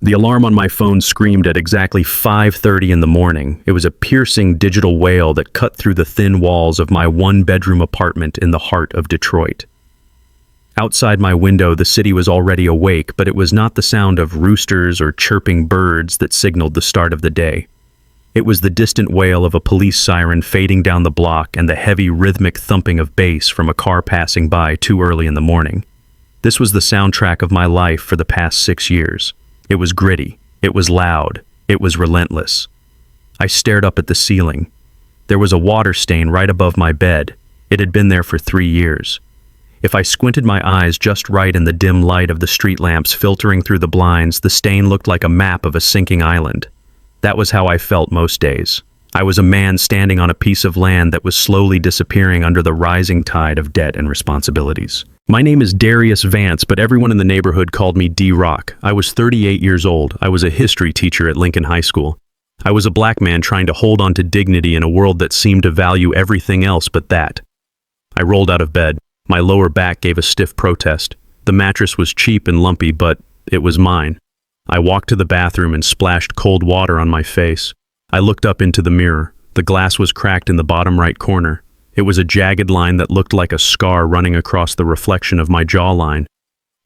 The alarm on my phone screamed at exactly 5:30 in the morning. It was a piercing digital wail that cut through the thin walls of my one-bedroom apartment in the heart of Detroit. Outside my window, the city was already awake, but it was not the sound of roosters or chirping birds that signaled the start of the day. It was the distant wail of a police siren fading down the block and the heavy rhythmic thumping of bass from a car passing by too early in the morning. This was the soundtrack of my life for the past 6 years. It was gritty. It was loud. It was relentless. I stared up at the ceiling. There was a water stain right above my bed. It had been there for 3 years. If I squinted my eyes just right in the dim light of the street lamps filtering through the blinds, the stain looked like a map of a sinking island. That was how I felt most days. I was a man standing on a piece of land that was slowly disappearing under the rising tide of debt and responsibilities. My name is Darius Vance, but everyone in the neighborhood called me D-Rock. I was 38 years old. I was a history teacher at Lincoln High School. I was a black man trying to hold on to dignity in a world that seemed to value everything else but that. I rolled out of bed. My lower back gave a stiff protest. The mattress was cheap and lumpy, but it was mine. I walked to the bathroom and splashed cold water on my face. I looked up into the mirror. The glass was cracked in the bottom right corner. It was a jagged line that looked like a scar running across the reflection of my jawline.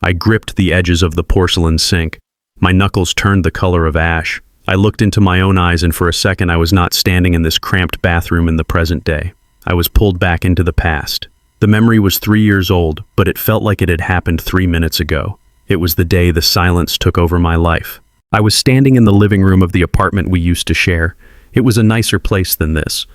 I gripped the edges of the porcelain sink. My knuckles turned the color of ash. I looked into my own eyes, and for a second I was not standing in this cramped bathroom in the present day. I was pulled back into the past. The memory was 3 years old, but it felt like it had happened 3 minutes ago. It was the day the silence took over my life. I was standing in the living room of the apartment we used to share. It was a nicer place than this.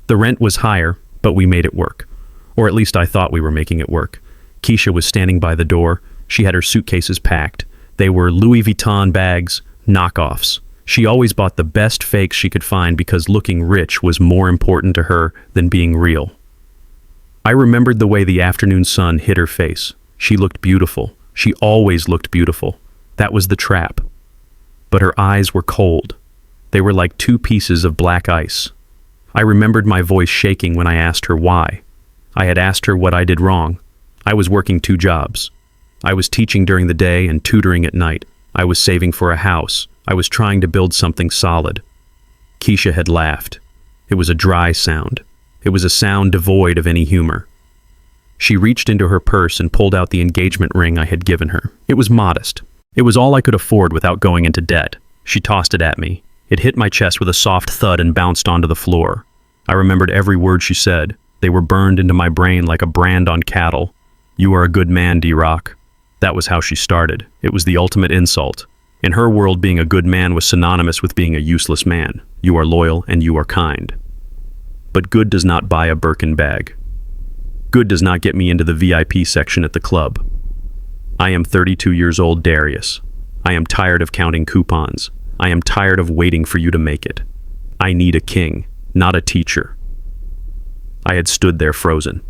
The rent was higher, but we made it work. Or at least I thought we were making it work. Keisha was standing by the door. She had her suitcases packed. They were Louis Vuitton bags, knockoffs. She always bought the best fakes she could find because looking rich was more important to her than being real. I remembered the way the afternoon sun hit her face. She looked beautiful. She always looked beautiful. That was the trap. But her eyes were cold. They were like 2 pieces of black ice. I remembered my voice shaking when I asked her why. I had asked her what I did wrong. I was working 2 jobs. I was teaching during the day and tutoring at night. I was saving for a house. I was trying to build something solid. Keisha had laughed. It was a dry sound. It was a sound devoid of any humor. She reached into her purse and pulled out the engagement ring I had given her. It was modest. It was all I could afford without going into debt. She tossed it at me. It hit my chest with a soft thud and bounced onto the floor. I remembered every word she said. They were burned into my brain like a brand on cattle. "You are a good man, D-Rock." That was how she started. It was the ultimate insult. In her world, being a good man was synonymous with being a useless man. You are loyal and you are kind. But good does not buy a Birkin bag. Good does not get me into the VIP section at the club. I am 32 years old, Darius. I am tired of counting coupons. I am tired of waiting for you to make it. I need a king, not a teacher. I had stood there frozen.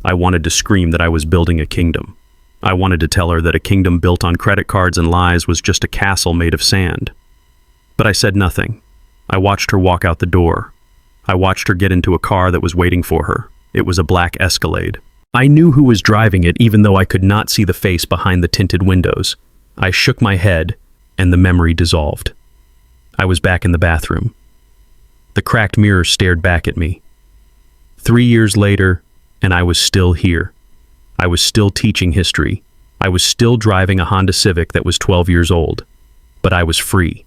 I wanted to scream that I was building a kingdom. I wanted to tell her that a kingdom built on credit cards and lies was just a castle made of sand. But I said nothing. I watched her walk out the door. I watched her get into a car that was waiting for her. It was a black Escalade. I knew who was driving it, even though I could not see the face behind the tinted windows. I shook my head, and the memory dissolved. I was back in the bathroom. The cracked mirror stared back at me. 3 years later, and I was still here. I was still teaching history. I was still driving a Honda Civic that was 12 years old. But I was free.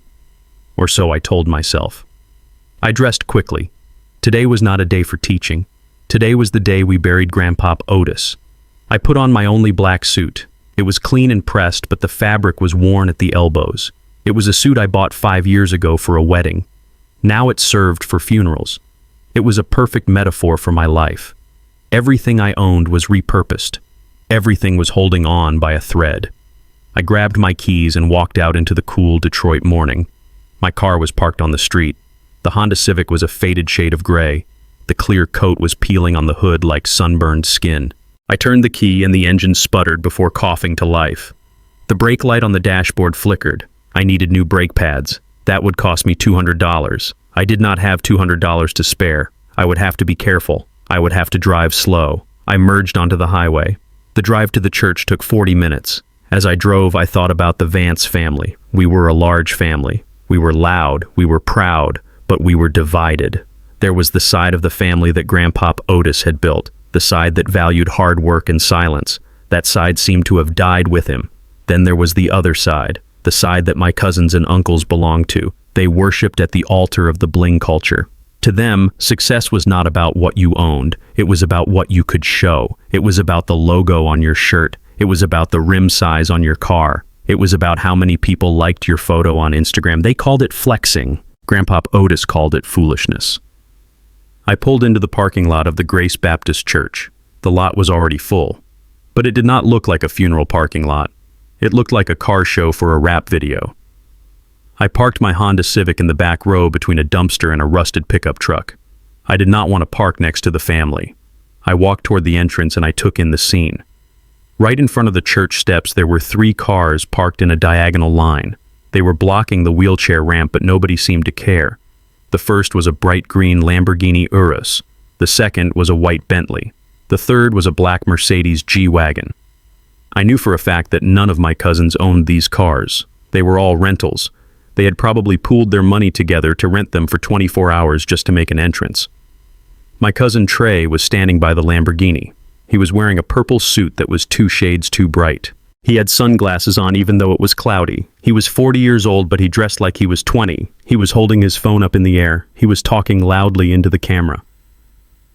Or so I told myself. I dressed quickly. Today was not a day for teaching. Today was the day we buried Grandpop Otis. I put on my only black suit. It was clean and pressed, but the fabric was worn at the elbows. It was a suit I bought 5 years ago for a wedding. Now it served for funerals. It was a perfect metaphor for my life. Everything I owned was repurposed. Everything was holding on by a thread. I grabbed my keys and walked out into the cool Detroit morning. My car was parked on the street. The Honda Civic was a faded shade of gray. The clear coat was peeling on the hood like sunburned skin. I turned the key and the engine sputtered before coughing to life. The brake light on the dashboard flickered. I needed new brake pads. That would cost me $200. I did not have $200 to spare. I would have to be careful. I would have to drive slow. I merged onto the highway. The drive to the church took 40 minutes. As I drove, I thought about the Vance family. We were a large family. We were loud, we were proud, but we were divided. There was the side of the family that Grandpop Otis had built, the side that valued hard work and silence. That side seemed to have died with him. Then there was the other side, the side that my cousins and uncles belonged to. They worshipped at the altar of the bling culture. To them, success was not about what you owned. It was about what you could show. It was about the logo on your shirt. It was about the rim size on your car. It was about how many people liked your photo on Instagram. They called it flexing. Grandpop Otis called it foolishness. I pulled into the parking lot of the Grace Baptist Church. The lot was already full. But it did not look like a funeral parking lot. It looked like a car show for a rap video. I parked my Honda Civic in the back row between a dumpster and a rusted pickup truck. I did not want to park next to the family. I walked toward the entrance and I took in the scene. Right in front of the church steps, there were 3 cars parked in a diagonal line. They were blocking the wheelchair ramp, but nobody seemed to care. The first was a bright green Lamborghini Urus. The second was a white Bentley. The third was a black Mercedes G-Wagon. I knew for a fact that none of my cousins owned these cars. They were all rentals. They had probably pooled their money together to rent them for 24 hours just to make an entrance. My cousin Trey was standing by the Lamborghini. He was wearing a purple suit that was 2 shades too bright. He had sunglasses on even though it was cloudy. He was 40 years old, but he dressed like he was 20. He was holding his phone up in the air. He was talking loudly into the camera.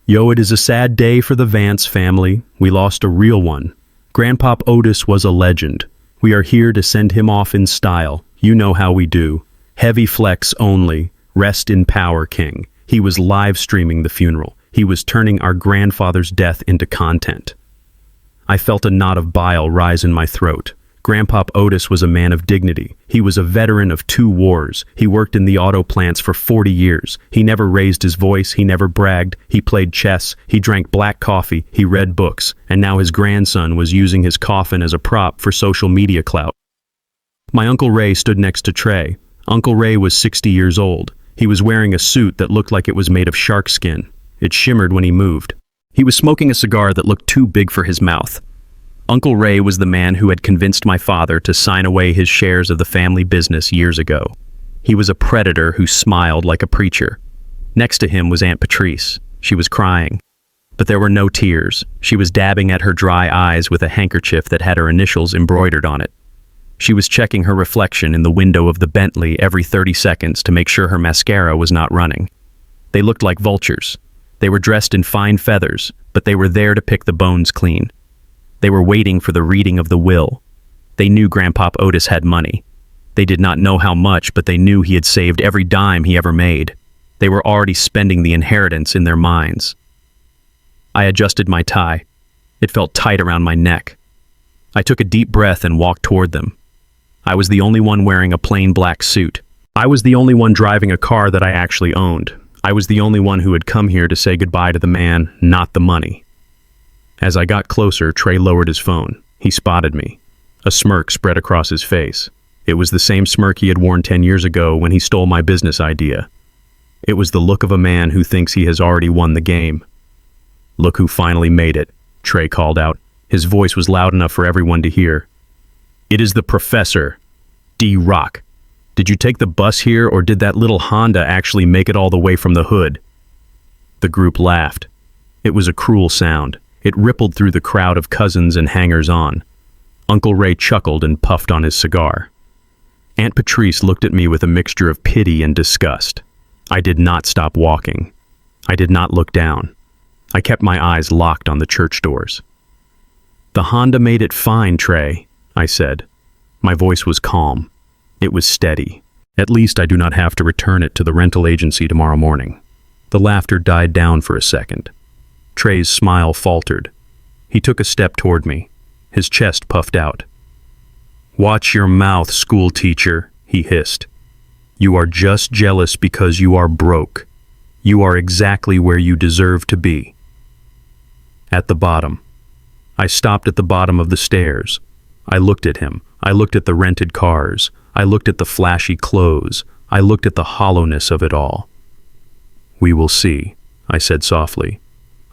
Yo, it is a sad day for the Vance family. We lost a real one. Grandpop Otis was a legend. We are here to send him off in style. You know how we do. Heavy flex only. Rest in power, King. He was live streaming the funeral. He was turning our grandfather's death into content. I felt a knot of bile rise in my throat. Grandpop Otis was a man of dignity. He was a veteran of 2 wars. He worked in the auto plants for 40 years. He never raised his voice. He never bragged. He played chess. He drank black coffee. He read books. And now his grandson was using his coffin as a prop for social media clout. My Uncle Ray stood next to Trey. Uncle Ray was 60 years old. He was wearing a suit that looked like it was made of shark skin. It shimmered when he moved. He was smoking a cigar that looked too big for his mouth. Uncle Ray was the man who had convinced my father to sign away his shares of the family business years ago. He was a predator who smiled like a preacher. Next to him was Aunt Patrice. She was crying. But there were no tears. She was dabbing at her dry eyes with a handkerchief that had her initials embroidered on it. She was checking her reflection in the window of the Bentley every 30 seconds to make sure her mascara was not running. They looked like vultures. They were dressed in fine feathers, but they were there to pick the bones clean. They were waiting for the reading of the will. They knew Grandpop Otis had money. They did not know how much, but they knew he had saved every dime he ever made. They were already spending the inheritance in their minds. I adjusted my tie. It felt tight around my neck. I took a deep breath and walked toward them. I was the only one wearing a plain black suit. I was the only one driving a car that I actually owned. I was the only one who had come here to say goodbye to the man, not the money. As I got closer, Trey lowered his phone. He spotted me. A smirk spread across his face. It was the same smirk he had worn 10 years ago when he stole my business idea. It was the look of a man who thinks he has already won the game. "Look who finally made it," Trey called out. His voice was loud enough for everyone to hear. "It is the Professor, D-Rock. Did you take the bus here, or did that little Honda actually make it all the way from the hood?" The group laughed. It was a cruel sound. It rippled through the crowd of cousins and hangers-on. Uncle Ray chuckled and puffed on his cigar. Aunt Patrice looked at me with a mixture of pity and disgust. I did not stop walking. I did not look down. I kept my eyes locked on the church doors. "The Honda made it fine, Trey," I said. My voice was calm. It was steady. "At least I do not have to return it to the rental agency tomorrow morning." The laughter died down for a second. Trey's smile faltered. He took a step toward me. His chest puffed out. "Watch your mouth, school teacher," he hissed. "You are just jealous because you are broke. You are exactly where you deserve to be." At the bottom. I stopped at the bottom of the stairs. I looked at him. I looked at the rented cars. I looked at the flashy clothes. I looked at the hollowness of it all. "We will see," I said softly.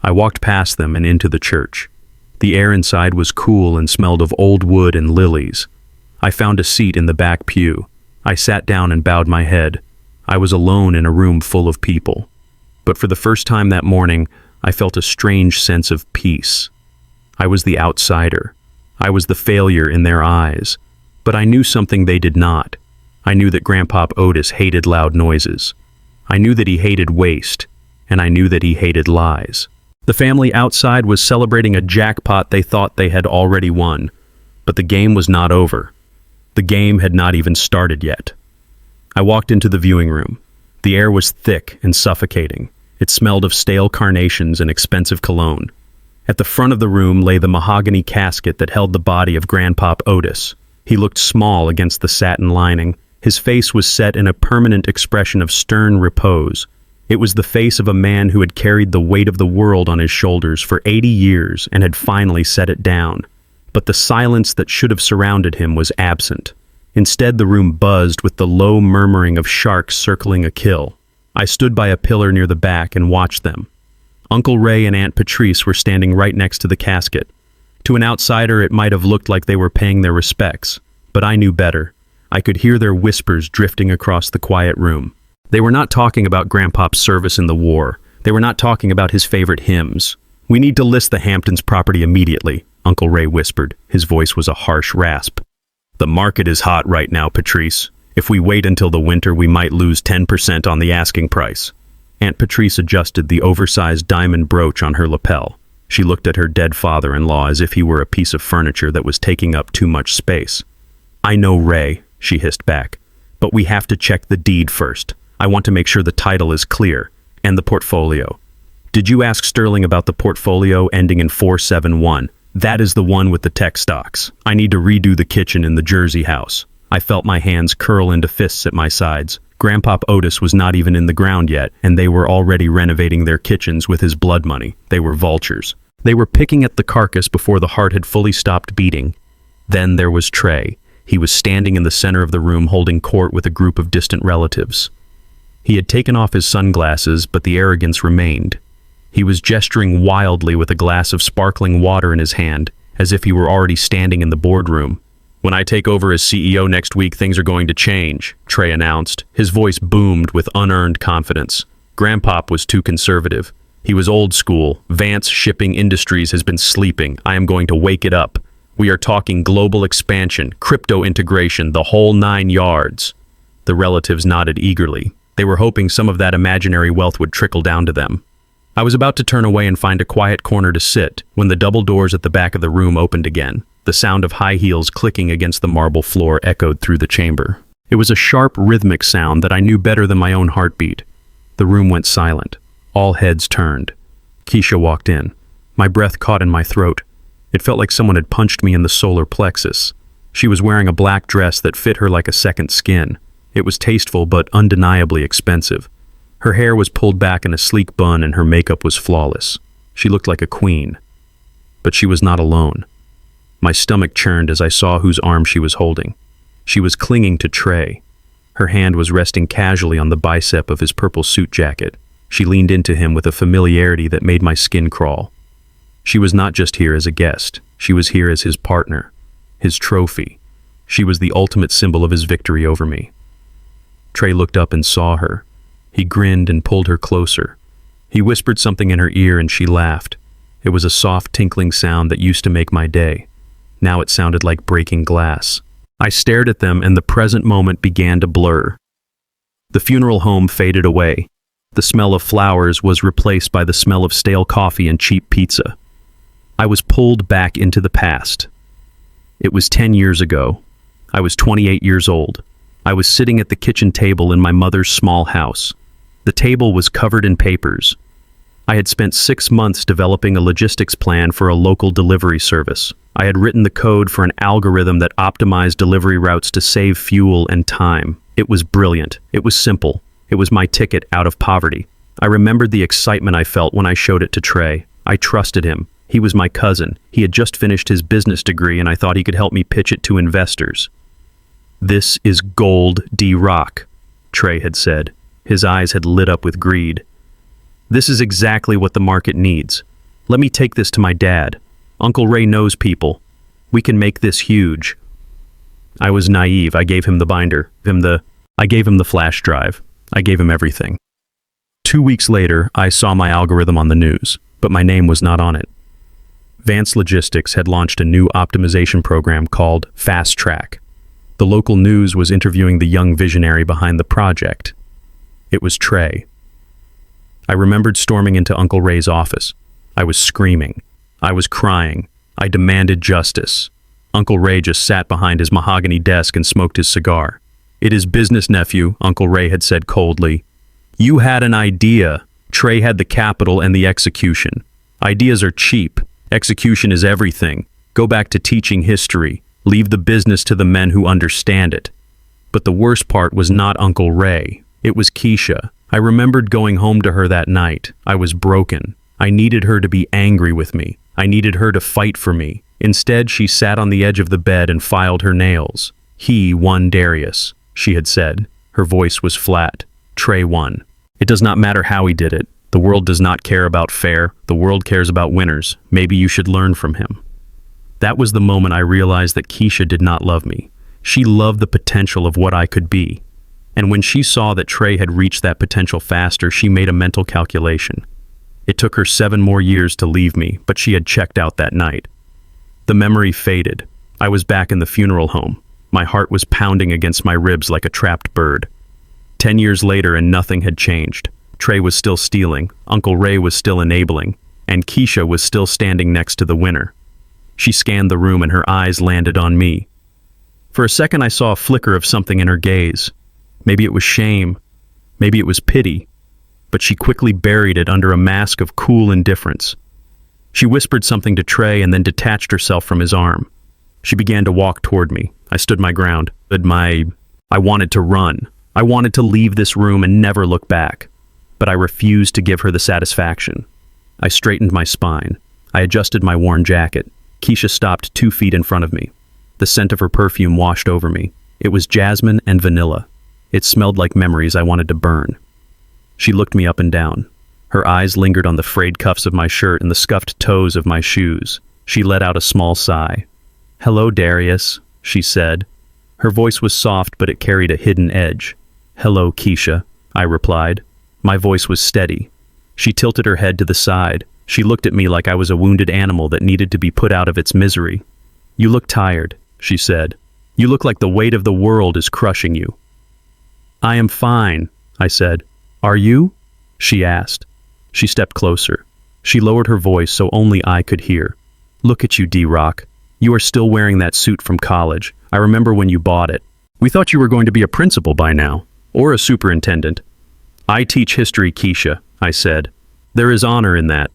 I walked past them and into the church. The air inside was cool and smelled of old wood and lilies. I found a seat in the back pew. I sat down and bowed my head. I was alone in a room full of people. But for the first time that morning, I felt a strange sense of peace. I was the outsider. I was the failure in their eyes. But I knew something they did not. I knew that Grandpop Otis hated loud noises. I knew that he hated waste, and I knew that he hated lies. The family outside was celebrating a jackpot they thought they had already won. But the game was not over. The game had not even started yet. I walked into the viewing room. The air was thick and suffocating. It smelled of stale carnations and expensive cologne. At the front of the room lay the mahogany casket that held the body of Grandpop Otis. He looked small against the satin lining. His face was set in a permanent expression of stern repose. It was the face of a man who had carried the weight of the world on his shoulders for 80 years and had finally set it down. But the silence that should have surrounded him was absent. Instead, the room buzzed with the low murmuring of sharks circling a kill. I stood by a pillar near the back and watched them. Uncle Ray and Aunt Patrice were standing right next to the casket. To an outsider, it might have looked like they were paying their respects, but I knew better. I could hear their whispers drifting across the quiet room. They were not talking about Grandpop's service in the war. They were not talking about his favorite hymns. "We need to list the Hamptons property immediately," Uncle Ray whispered. His voice was a harsh rasp. "The market is hot right now, Patrice. If we wait until the winter, we might lose 10% on the asking price." Aunt Patrice adjusted the oversized diamond brooch on her lapel. She looked at her dead father-in-law as if he were a piece of furniture that was taking up too much space. "I know, Ray," she hissed back, "but we have to check the deed first. I want to make sure the title is clear, and the portfolio." "Did you ask Sterling about the portfolio ending in 471? That is the one with the tech stocks. I need to redo the kitchen in the Jersey house." I felt my hands curl into fists at my sides. Grandpop Otis was not even in the ground yet, and they were already renovating their kitchens with his blood money. They were vultures. They were picking at the carcass before the heart had fully stopped beating. Then there was Trey. He was standing in the center of the room holding court with a group of distant relatives. He had taken off his sunglasses, but the arrogance remained. He was gesturing wildly with a glass of sparkling water in his hand, as if he were already standing in the boardroom. "When I take over as CEO next week, things are going to change," Trey announced. His voice boomed with unearned confidence. Grandpop was too conservative. He was old school. Vance Shipping Industries has been sleeping. I am going to wake it up. We are talking global expansion, crypto integration, the whole 9 yards. The relatives nodded eagerly. They were hoping some of that imaginary wealth would trickle down to them. I was about to turn away and find a quiet corner to sit when the double doors at the back of the room opened again. The sound of high heels clicking against the marble floor echoed through the chamber. It was a sharp, rhythmic sound that I knew better than my own heartbeat. The room went silent. All heads turned. Keisha walked in. My breath caught in my throat. It felt like someone had punched me in the solar plexus. She was wearing a black dress that fit her like a second skin. It was tasteful but undeniably expensive. Her hair was pulled back in a sleek bun and her makeup was flawless. She looked like a queen. But she was not alone. My stomach churned as I saw whose arm she was holding. She was clinging to Trey. Her hand was resting casually on the bicep of his purple suit jacket. She leaned into him with a familiarity that made my skin crawl. She was not just here as a guest. She was here as his partner, his trophy. She was the ultimate symbol of his victory over me. Trey looked up and saw her. He grinned and pulled her closer. He whispered something in her ear and she laughed. It was a soft tinkling sound that used to make my day. Now it sounded like breaking glass. I stared at them and the present moment began to blur. The funeral home faded away. The smell of flowers was replaced by the smell of stale coffee and cheap pizza. I was pulled back into the past. It was 10 years ago. I was 28 years old. I was sitting at the kitchen table in my mother's small house. The table was covered in papers. I had spent 6 months developing a logistics plan for a local delivery service. I had written the code for an algorithm that optimized delivery routes to save fuel and time. It was brilliant. It was simple. It was my ticket out of poverty. I remembered the excitement I felt when I showed it to Trey. I trusted him. He was my cousin. He had just finished his business degree and I thought he could help me pitch it to investors. "This is gold, D-Rock," Trey had said. His eyes had lit up with greed. "This is exactly what the market needs. Let me take this to my dad." Uncle Ray knows people. We can make this huge." I was naive. I gave him the binder, I gave him the flash drive. I gave him everything. 2 weeks later, I saw my algorithm on the news, but my name was not on it. Vance Logistics had launched a new optimization program called Fast Track. The local news was interviewing the young visionary behind the project. It was Trey. I remembered storming into Uncle Ray's office. I was screaming. I was crying. I demanded justice. Uncle Ray just sat behind his mahogany desk and smoked his cigar. "It is business, nephew," Uncle Ray had said coldly. "You had an idea. Trey had the capital and the execution. Ideas are cheap. Execution is everything. Go back to teaching history. Leave the business to the men who understand it." But the worst part was not Uncle Ray. It was Keisha. I remembered going home to her that night. I was broken. I needed her to be angry with me. I needed her to fight for me. Instead, she sat on the edge of the bed and filed her nails. "He won, Darius," she had said. Her voice was flat. "Trey won. It does not matter how he did it. The world does not care about fair. The world cares about winners. Maybe you should learn from him." That was the moment I realized that Keisha did not love me. She loved the potential of what I could be. And when she saw that Trey had reached that potential faster, she made a mental calculation. It took her 7 more years to leave me, but she had checked out that night. The memory faded. I was back in the funeral home. My heart was pounding against my ribs like a trapped bird. 10 years later and nothing had changed. Trey was still stealing, Uncle Ray was still enabling, and Keisha was still standing next to the winner. She scanned the room and her eyes landed on me. For a second I saw a flicker of something in her gaze. Maybe it was shame. Maybe it was pity. But she quickly buried it under a mask of cool indifference. She whispered something to Trey and then detached herself from his arm. She began to walk toward me. I stood my ground. I wanted to run. I wanted to leave this room and never look back. But I refused to give her the satisfaction. I straightened my spine. I adjusted my worn jacket. Keisha stopped 2 feet in front of me. The scent of her perfume washed over me. It was jasmine and vanilla. It smelled like memories I wanted to burn. She looked me up and down. Her eyes lingered on the frayed cuffs of my shirt and the scuffed toes of my shoes. She let out a small sigh. "Hello, Darius," she said. Her voice was soft, but it carried a hidden edge. "Hello, Keisha," I replied. My voice was steady. She tilted her head to the side. She looked at me like I was a wounded animal that needed to be put out of its misery. "You look tired," she said. "You look like the weight of the world is crushing you." "I am fine," I said. "Are you?" she asked. She stepped closer. She lowered her voice so only I could hear. "Look at you, D-Rock. You are still wearing that suit from college. I remember when you bought it. We thought you were going to be a principal by now, or a superintendent." "I teach history, Keisha," I said. "There is honor in that."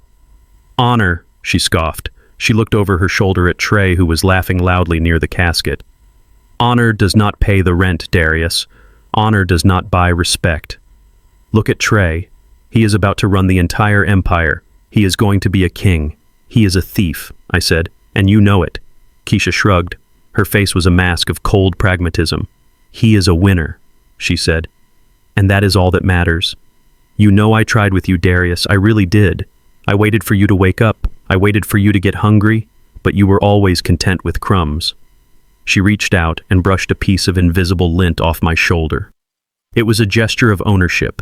"Honor," she scoffed. She looked over her shoulder at Trey, who was laughing loudly near the casket. "Honor does not pay the rent, Darius. Honor does not buy respect. Look at Trey. He is about to run the entire empire. He is going to be a king. He is a thief," I said, "and you know it." Keisha shrugged. Her face was a mask of cold pragmatism. "He is a winner," she said, "and that is all that matters. You know I tried with you, Darius. I really did. I waited for you to wake up. I waited for you to get hungry, but you were always content with crumbs." She reached out and brushed a piece of invisible lint off my shoulder. It was a gesture of ownership.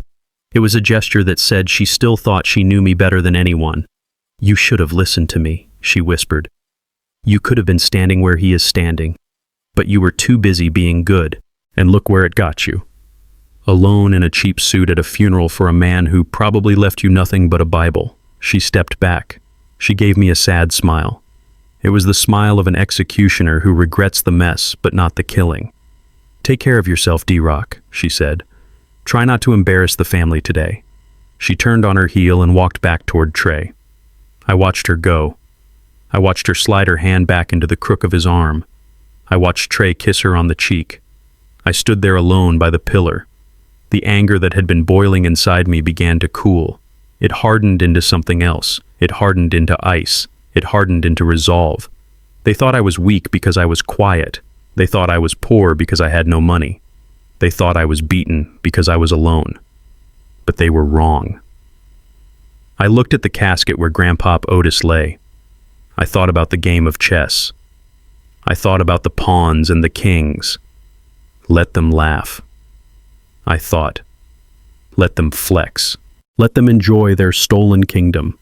It was a gesture that said she still thought she knew me better than anyone. "You should have listened to me," she whispered. "You could have been standing where he is standing, but you were too busy being good, and look where it got you. Alone in a cheap suit at a funeral for a man who probably left you nothing but a Bible." She stepped back. She gave me a sad smile. It was the smile of an executioner who regrets the mess, but not the killing. "Take care of yourself, D-Rock," she said. "Try not to embarrass the family today." She turned on her heel and walked back toward Trey. I watched her go. I watched her slide her hand back into the crook of his arm. I watched Trey kiss her on the cheek. I stood there alone by the pillar. The anger that had been boiling inside me began to cool. It hardened into something else. It hardened into ice. It hardened into resolve. They thought I was weak because I was quiet. They thought I was poor because I had no money. They thought I was beaten because I was alone. But they were wrong. I looked at the casket where Grandpop Otis lay. I thought about the game of chess. I thought about the pawns and the kings. Let them laugh. I thought, let them flex. Let them enjoy their stolen kingdom.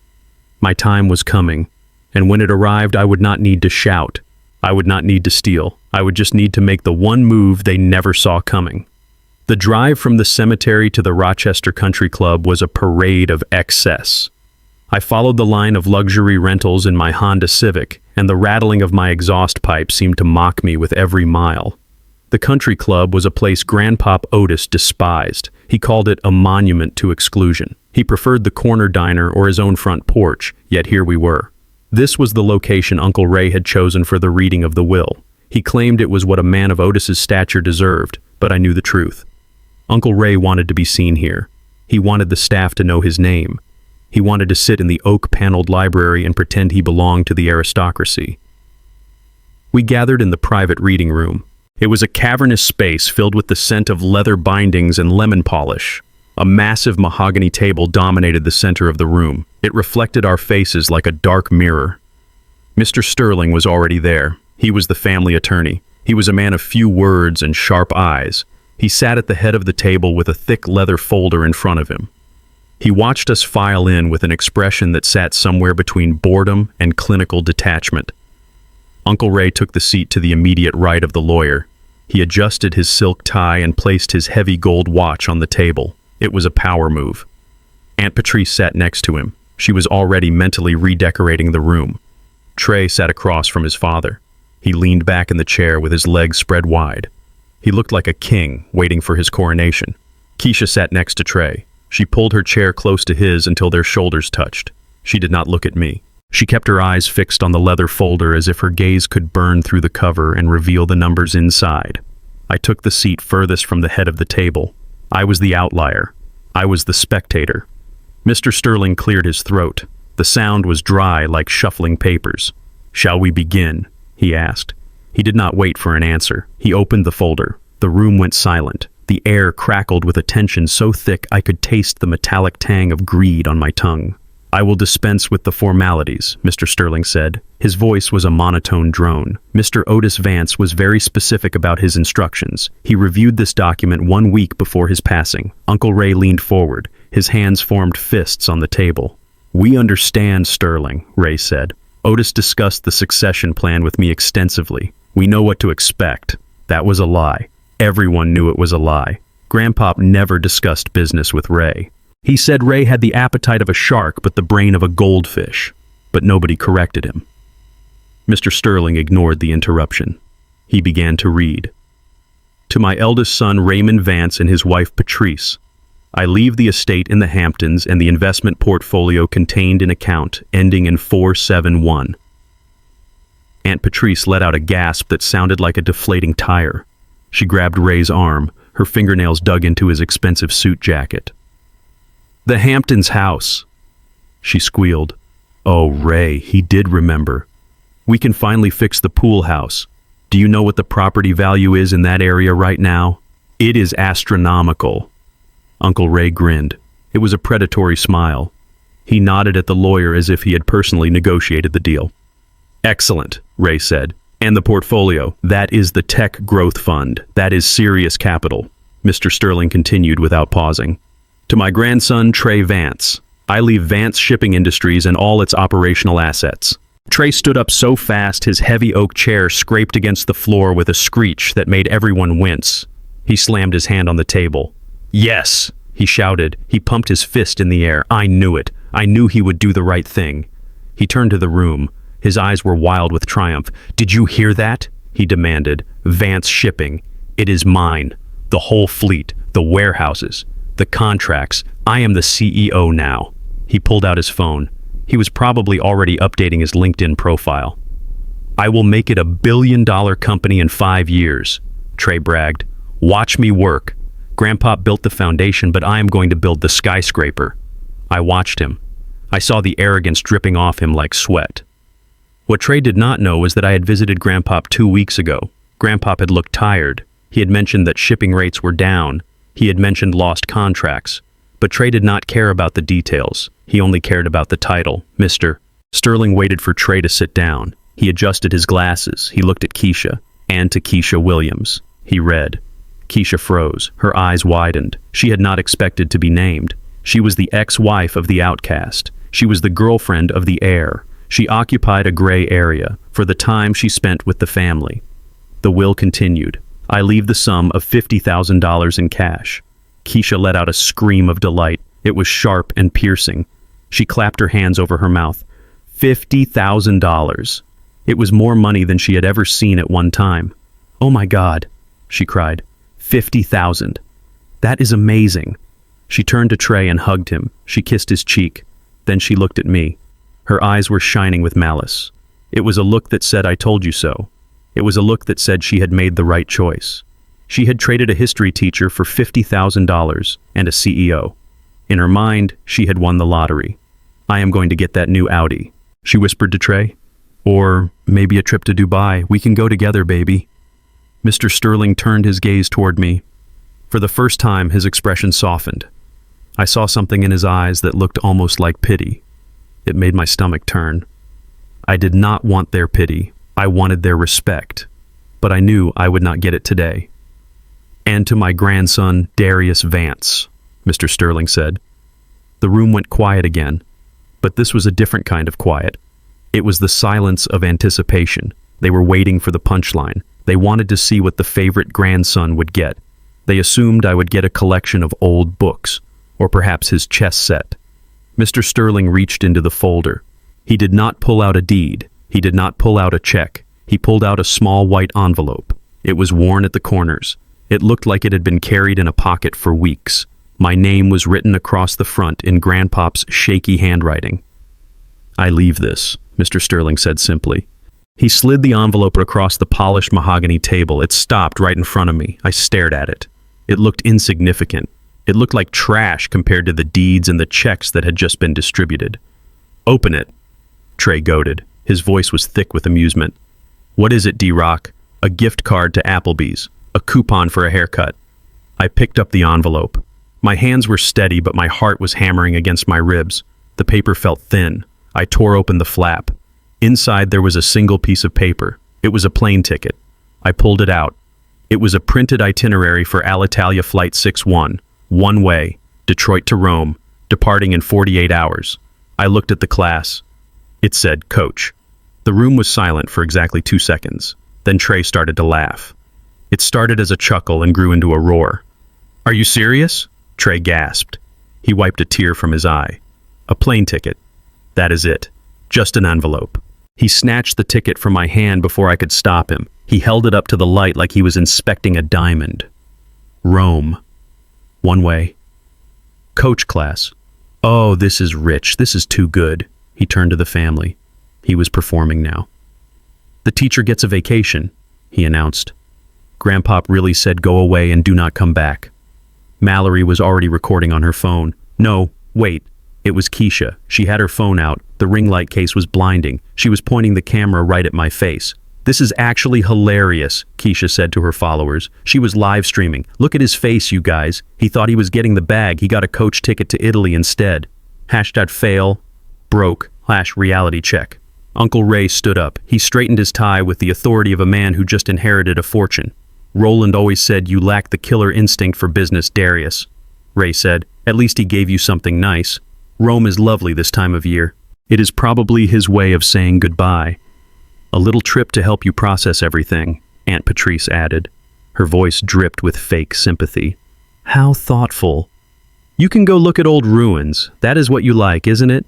My time was coming, and when it arrived, I would not need to shout. I would not need to steal. I would just need to make the one move they never saw coming. The drive from the cemetery to the Rochester Country Club was a parade of excess. I followed the line of luxury rentals in my Honda Civic, and the rattling of my exhaust pipe seemed to mock me with every mile. The country club was a place Grandpop Otis despised. He called it a monument to exclusion. He preferred the corner diner or his own front porch, yet here we were. This was the location Uncle Ray had chosen for the reading of the will. He claimed it was what a man of Otis's stature deserved, but I knew the truth. Uncle Ray wanted to be seen here. He wanted the staff to know his name. He wanted to sit in the oak-paneled library and pretend he belonged to the aristocracy. We gathered in the private reading room. It was a cavernous space filled with the scent of leather bindings and lemon polish. A massive mahogany table dominated the center of the room. It reflected our faces like a dark mirror. Mr. Sterling was already there. He was the family attorney. He was a man of few words and sharp eyes. He sat at the head of the table with a thick leather folder in front of him. He watched us file in with an expression that sat somewhere between boredom and clinical detachment. Uncle Ray took the seat to the immediate right of the lawyer. He adjusted his silk tie and placed his heavy gold watch on the table. It was a power move. Aunt Patrice sat next to him. She was already mentally redecorating the room. Trey sat across from his father. He leaned back in the chair with his legs spread wide. He looked like a king waiting for his coronation. Keisha sat next to Trey. She pulled her chair close to his until their shoulders touched. She did not look at me. She kept her eyes fixed on the leather folder as if her gaze could burn through the cover and reveal the numbers inside. I took the seat furthest from the head of the table. I was the outlier. I was the spectator. Mr. Sterling cleared his throat. The sound was dry like shuffling papers. "Shall we begin?" he asked. He did not wait for an answer. He opened the folder. The room went silent. The air crackled with a tension so thick I could taste the metallic tang of greed on my tongue. "I will dispense with the formalities," Mr. Sterling said. His voice was a monotone drone. Mr. Otis Vance was very specific about his instructions. He reviewed this document 1 week before his passing. Uncle Ray leaned forward. His hands formed fists on the table. "We understand, Sterling," Ray said. "Otis discussed the succession plan with me extensively. We know what to expect." That was a lie. Everyone knew it was a lie. Grandpop never discussed business with Ray. He said Ray had the appetite of a shark but the brain of a goldfish. But nobody corrected him. Mr. Sterling ignored the interruption. He began to read. "To my eldest son Raymond Vance and his wife Patrice, I leave the estate in the Hamptons and the investment portfolio contained in account ending in 471. Aunt Patrice let out a gasp that sounded like a deflating tire. She grabbed Ray's arm. Her fingernails dug into his expensive suit jacket. "The Hamptons house," she squealed. Oh, Ray, he did remember. "We can finally fix the pool house. Do you know what the property value is in that area right now? It is astronomical." Uncle Ray grinned. It was a predatory smile. He nodded at the lawyer as if he had personally negotiated the deal. "Excellent," Ray said. "And the portfolio, that is the Tech Growth Fund. That is serious capital." Mr. Sterling continued without pausing. "To my grandson, Trey Vance, I leave Vance Shipping Industries and all its operational assets." Trey stood up so fast his heavy oak chair scraped against the floor with a screech that made everyone wince. He slammed his hand on the table. "Yes!" he shouted. He pumped his fist in the air. "I knew it. I knew he would do the right thing." He turned to the room. His eyes were wild with triumph. "Did you hear that?" he demanded. "Vance Shipping. It is mine. The whole fleet, the warehouses, the contracts. I am the CEO now." He pulled out his phone. He was probably already updating his LinkedIn profile. "I will make it $1 billion company in 5 years, Trey bragged. "Watch me work. Grandpa built the foundation, but I am going to build the skyscraper." I watched him. I saw the arrogance dripping off him like sweat. What Trey did not know was that I had visited Grandpop 2 weeks ago. Grandpop had looked tired. He had mentioned that shipping rates were down. He had mentioned lost contracts. But Trey did not care about the details. He only cared about the title, Mr. Sterling waited for Trey to sit down. He adjusted his glasses. He looked at Keisha, and to Keisha Williams. He read. Keisha froze. Her eyes widened. She had not expected to be named. She was the ex-wife of the outcast. She was the girlfriend of the heir. She occupied a gray area for the time she spent with the family. The will continued. I leave the sum of $50,000 in cash. Keisha let out a scream of delight. It was sharp and piercing. She clapped her hands over her mouth. $50,000. It was more money than she had ever seen at one time. Oh my God, she cried. 50,000. That is amazing. She turned to Trey and hugged him. She kissed his cheek. Then she looked at me. Her eyes were shining with malice. It was a look that said, I told you so. It was a look that said she had made the right choice. She had traded a history teacher for $50,000 and a CEO. In her mind, she had won the lottery. I am going to get that new Audi, she whispered to Trey. Or maybe a trip to Dubai. We can go together, baby. Mr. Sterling turned his gaze toward me. For the first time, his expression softened. I saw something in his eyes that looked almost like pity. It made my stomach turn. I did not want their pity. I wanted their respect. But I knew I would not get it today. And to my grandson, Darius Vance, Mr. Sterling said. The room went quiet again. But this was a different kind of quiet. It was the silence of anticipation. They were waiting for the punchline. They wanted to see what the favorite grandson would get. They assumed I would get a collection of old books, or perhaps his chess set. Mr. Sterling reached into the folder. He did not pull out a deed. He did not pull out a check. He pulled out a small white envelope. It was worn at the corners. It looked like it had been carried in a pocket for weeks. My name was written across the front in Grandpop's shaky handwriting. I leave this, Mr. Sterling said simply. He slid the envelope across the polished mahogany table. It stopped right in front of me. I stared at it. It looked insignificant. It looked like trash compared to the deeds and the checks that had just been distributed. Open it, Trey goaded. His voice was thick with amusement. What is it, D-Rock? A gift card to Applebee's. A coupon for a haircut. I picked up the envelope. My hands were steady, but my heart was hammering against my ribs. The paper felt thin. I tore open the flap. Inside there was a single piece of paper. It was a plane ticket. I pulled it out. It was a printed itinerary for Alitalia Flight 61, one way, Detroit to Rome, departing in 48 hours. I looked at the class. It said, Coach. The room was silent for exactly 2 seconds. Then Trey started to laugh. It started as a chuckle and grew into a roar. Are you serious? Trey gasped. He wiped a tear from his eye. A plane ticket. That is it. Just an envelope. He snatched the ticket from my hand before I could stop him. He held it up to the light like he was inspecting a diamond. Rome. One way. Coach class. Oh, this is rich. This is too good. He turned to the family. He was performing now. The teacher gets a vacation, he announced. Grandpop really said go away and do not come back. Mallory was already recording on her phone. No, wait. It was Keisha. She had her phone out. The ring light case was blinding. She was pointing the camera right at my face. This is actually hilarious, Keisha said to her followers. She was live streaming. Look at his face, you guys. He thought he was getting the bag. He got a coach ticket to Italy instead. #fail, broke, /reality check. Uncle Ray stood up. He straightened his tie with the authority of a man who just inherited a fortune. Roland always said you lack the killer instinct for business, Darius. Ray said, at least he gave you something nice. Rome is lovely this time of year. It is probably his way of saying goodbye. A little trip to help you process everything, Aunt Patrice added. Her voice dripped with fake sympathy. How thoughtful. You can go look at old ruins. That is what you like, isn't it?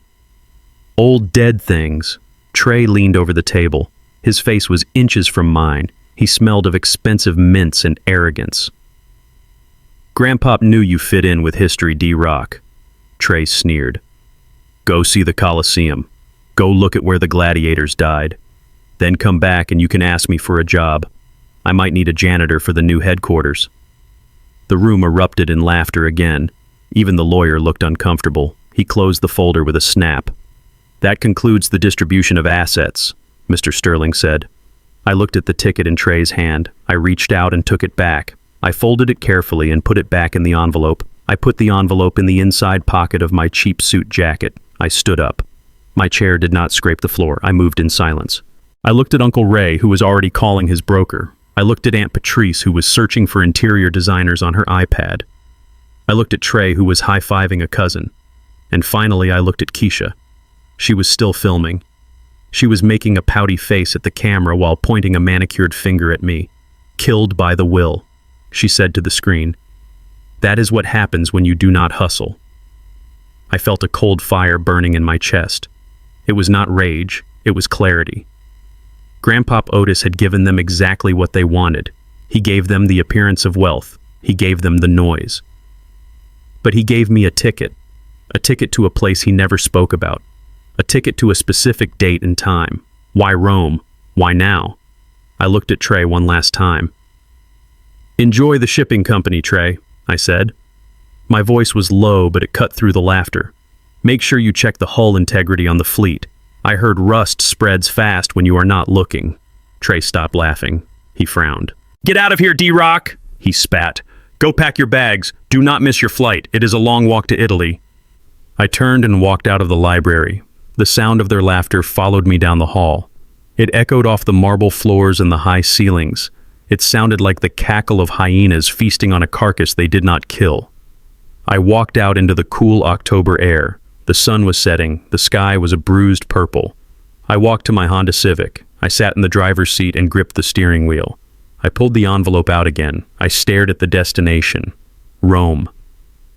Old dead things. Trey leaned over the table. His face was inches from mine. He smelled of expensive mints and arrogance. Grandpop knew you fit in with history, D-Rock. Trey sneered. Go see the Colosseum. Go look at where the gladiators died. Then come back and you can ask me for a job. I might need a janitor for the new headquarters. The room erupted in laughter again. Even the lawyer looked uncomfortable. He closed the folder with a snap. That concludes the distribution of assets, Mr. Sterling said. I looked at the ticket in Trey's hand. I reached out and took it back. I folded it carefully and put it back in the envelope. I put the envelope in the inside pocket of my cheap suit jacket. I stood up. My chair did not scrape the floor. I moved in silence. I looked at Uncle Ray, who was already calling his broker. I looked at Aunt Patrice, who was searching for interior designers on her iPad. I looked at Trey, who was high-fiving a cousin. And finally, I looked at Keisha. She was still filming. She was making a pouty face at the camera while pointing a manicured finger at me. "Killed by the will," she said to the screen. "That is what happens when you do not hustle." I felt a cold fire burning in my chest. It was not rage, it was clarity. Grandpop Otis had given them exactly what they wanted. He gave them the appearance of wealth. He gave them the noise. But he gave me a ticket to a place he never spoke about, a ticket to a specific date and time. Why Rome? Why now? I looked at Trey one last time. "Enjoy the shipping company, Trey," I said. My voice was low, but it cut through the laughter. "Make sure you check the hull integrity on the fleet. I heard rust spreads fast when you are not looking." Trey stopped laughing. He frowned. "Get out of here, D-Rock!" he spat. "Go pack your bags. Do not miss your flight. It is a long walk to Italy." I turned and walked out of the library. The sound of their laughter followed me down the hall. It echoed off the marble floors and the high ceilings. It sounded like the cackle of hyenas feasting on a carcass they did not kill. I walked out into the cool October air. The sun was setting. The sky was a bruised purple. I walked to my Honda Civic. I sat in the driver's seat and gripped the steering wheel. I pulled the envelope out again. I stared at the destination. Rome.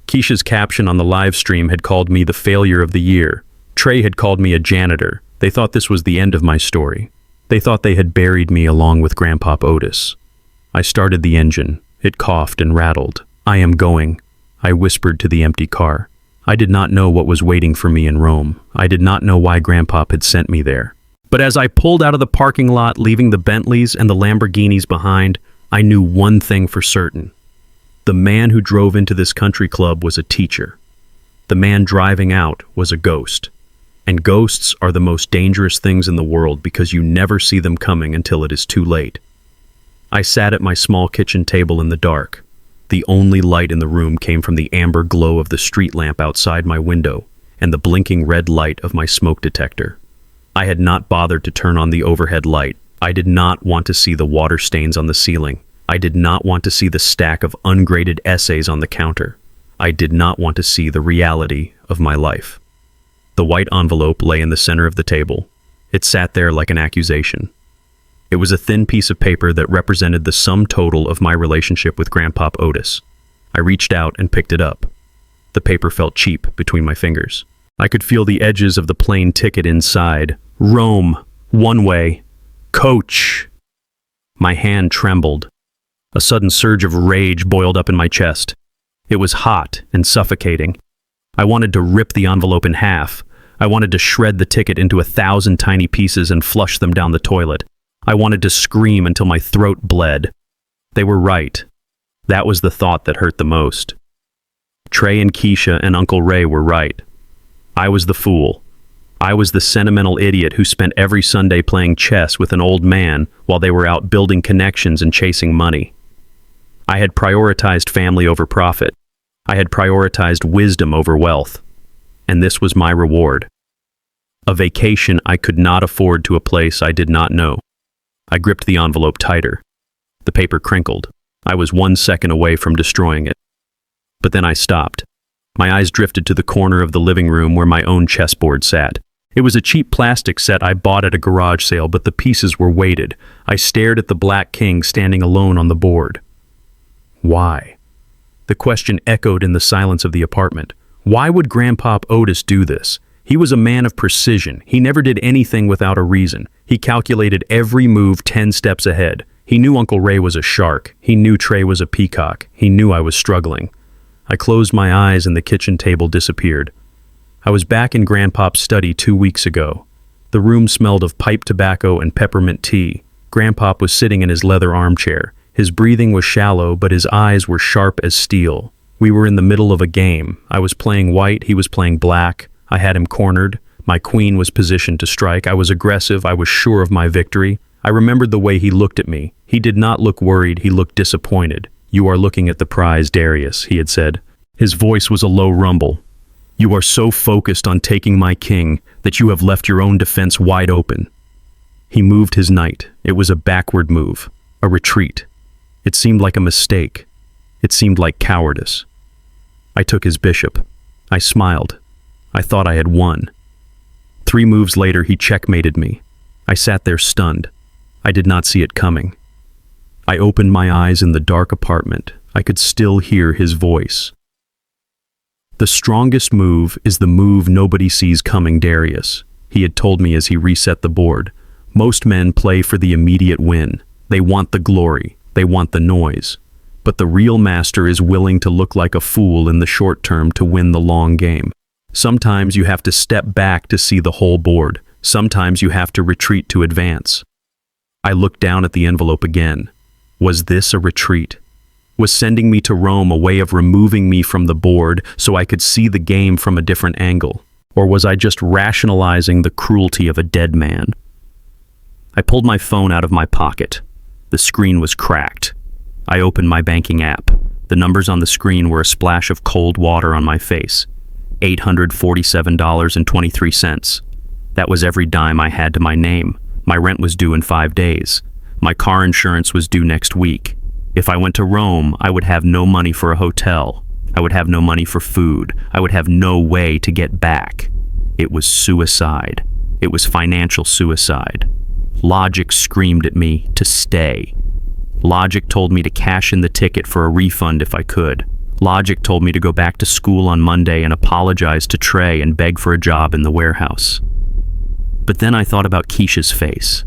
Keisha's caption on the live stream had called me the failure of the year. Trey had called me a janitor. They thought this was the end of my story. They thought they had buried me along with Grandpop Otis. I started the engine. It coughed and rattled. "I am going," I whispered to the empty car. I did not know what was waiting for me in Rome. I did not know why Grandpop had sent me there. But as I pulled out of the parking lot, leaving the Bentleys and the Lamborghinis behind, I knew one thing for certain. The man who drove into this country club was a teacher. The man driving out was a ghost. And ghosts are the most dangerous things in the world because you never see them coming until it is too late. I sat at my small kitchen table in the dark. The only light in the room came from the amber glow of the street lamp outside my window and the blinking red light of my smoke detector. I had not bothered to turn on the overhead light. I did not want to see the water stains on the ceiling. I did not want to see the stack of ungraded essays on the counter. I did not want to see the reality of my life. The white envelope lay in the center of the table. It sat there like an accusation. It was a thin piece of paper that represented the sum total of my relationship with Grandpop Otis. I reached out and picked it up. The paper felt cheap between my fingers. I could feel the edges of the plane ticket inside. Rome, one way, coach. My hand trembled. A sudden surge of rage boiled up in my chest. It was hot and suffocating. I wanted to rip the envelope in half. I wanted to shred the ticket into 1,000 tiny pieces and flush them down the toilet. I wanted to scream until my throat bled. They were right. That was the thought that hurt the most. Trey and Keisha and Uncle Ray were right. I was the fool. I was the sentimental idiot who spent every Sunday playing chess with an old man while they were out building connections and chasing money. I had prioritized family over profit. I had prioritized wisdom over wealth. And this was my reward. A vacation I could not afford to a place I did not know. I gripped the envelope tighter. The paper crinkled. I was 1 second away from destroying it. But then I stopped. My eyes drifted to the corner of the living room where my own chessboard sat. It was a cheap plastic set I bought at a garage sale, but the pieces were weighted. I stared at the Black King standing alone on the board. Why? The question echoed in the silence of the apartment. Why would Grandpop Otis do this? He was a man of precision. He never did anything without a reason. He calculated every move 10 steps ahead. He knew Uncle Ray was a shark. He knew Trey was a peacock. He knew I was struggling. I closed my eyes and the kitchen table disappeared. I was back in Grandpop's study 2 weeks ago. The room smelled of pipe tobacco and peppermint tea. Grandpop was sitting in his leather armchair. His breathing was shallow, but his eyes were sharp as steel. We were in the middle of a game. I was playing white, he was playing black. I had him cornered. My queen was positioned to strike. I was aggressive. I was sure of my victory. I remembered the way he looked at me. He did not look worried. He looked disappointed. "You are looking at the prize, Darius," he had said. His voice was a low rumble. You are so focused on taking my king that you have left your own defense wide open." He moved his knight. It was a backward move, a retreat. It seemed like a mistake. It seemed like cowardice. I took his bishop. I smiled. I thought I had won. 3 moves later, he checkmated me. I sat there stunned. I did not see it coming. I opened my eyes in the dark apartment. I could still hear his voice. "The strongest move is the move nobody sees coming, Darius," he had told me as he reset the board. "Most men play for the immediate win. They want the glory. They want the noise. But the real master is willing to look like a fool in the short term to win the long game. Sometimes you have to step back to see the whole board. Sometimes you have to retreat to advance." I looked down at the envelope again. Was this a retreat? Was sending me to Rome a way of removing me from the board so I could see the game from a different angle? Or was I just rationalizing the cruelty of a dead man? I pulled my phone out of my pocket. The screen was cracked. I opened my banking app. The numbers on the screen were a splash of cold water on my face. $847.23. That was every dime I had to my name. My rent was due in 5 days. My car insurance was due next week. If I went to Rome, I would have no money for a hotel. I would have no money for food. I would have no way to get back. It was suicide. It was financial suicide. Logic screamed at me to stay. Logic told me to cash in the ticket for a refund if I could. Logic told me to go back to school on Monday and apologize to Trey and beg for a job in the warehouse. But then I thought about Keisha's face.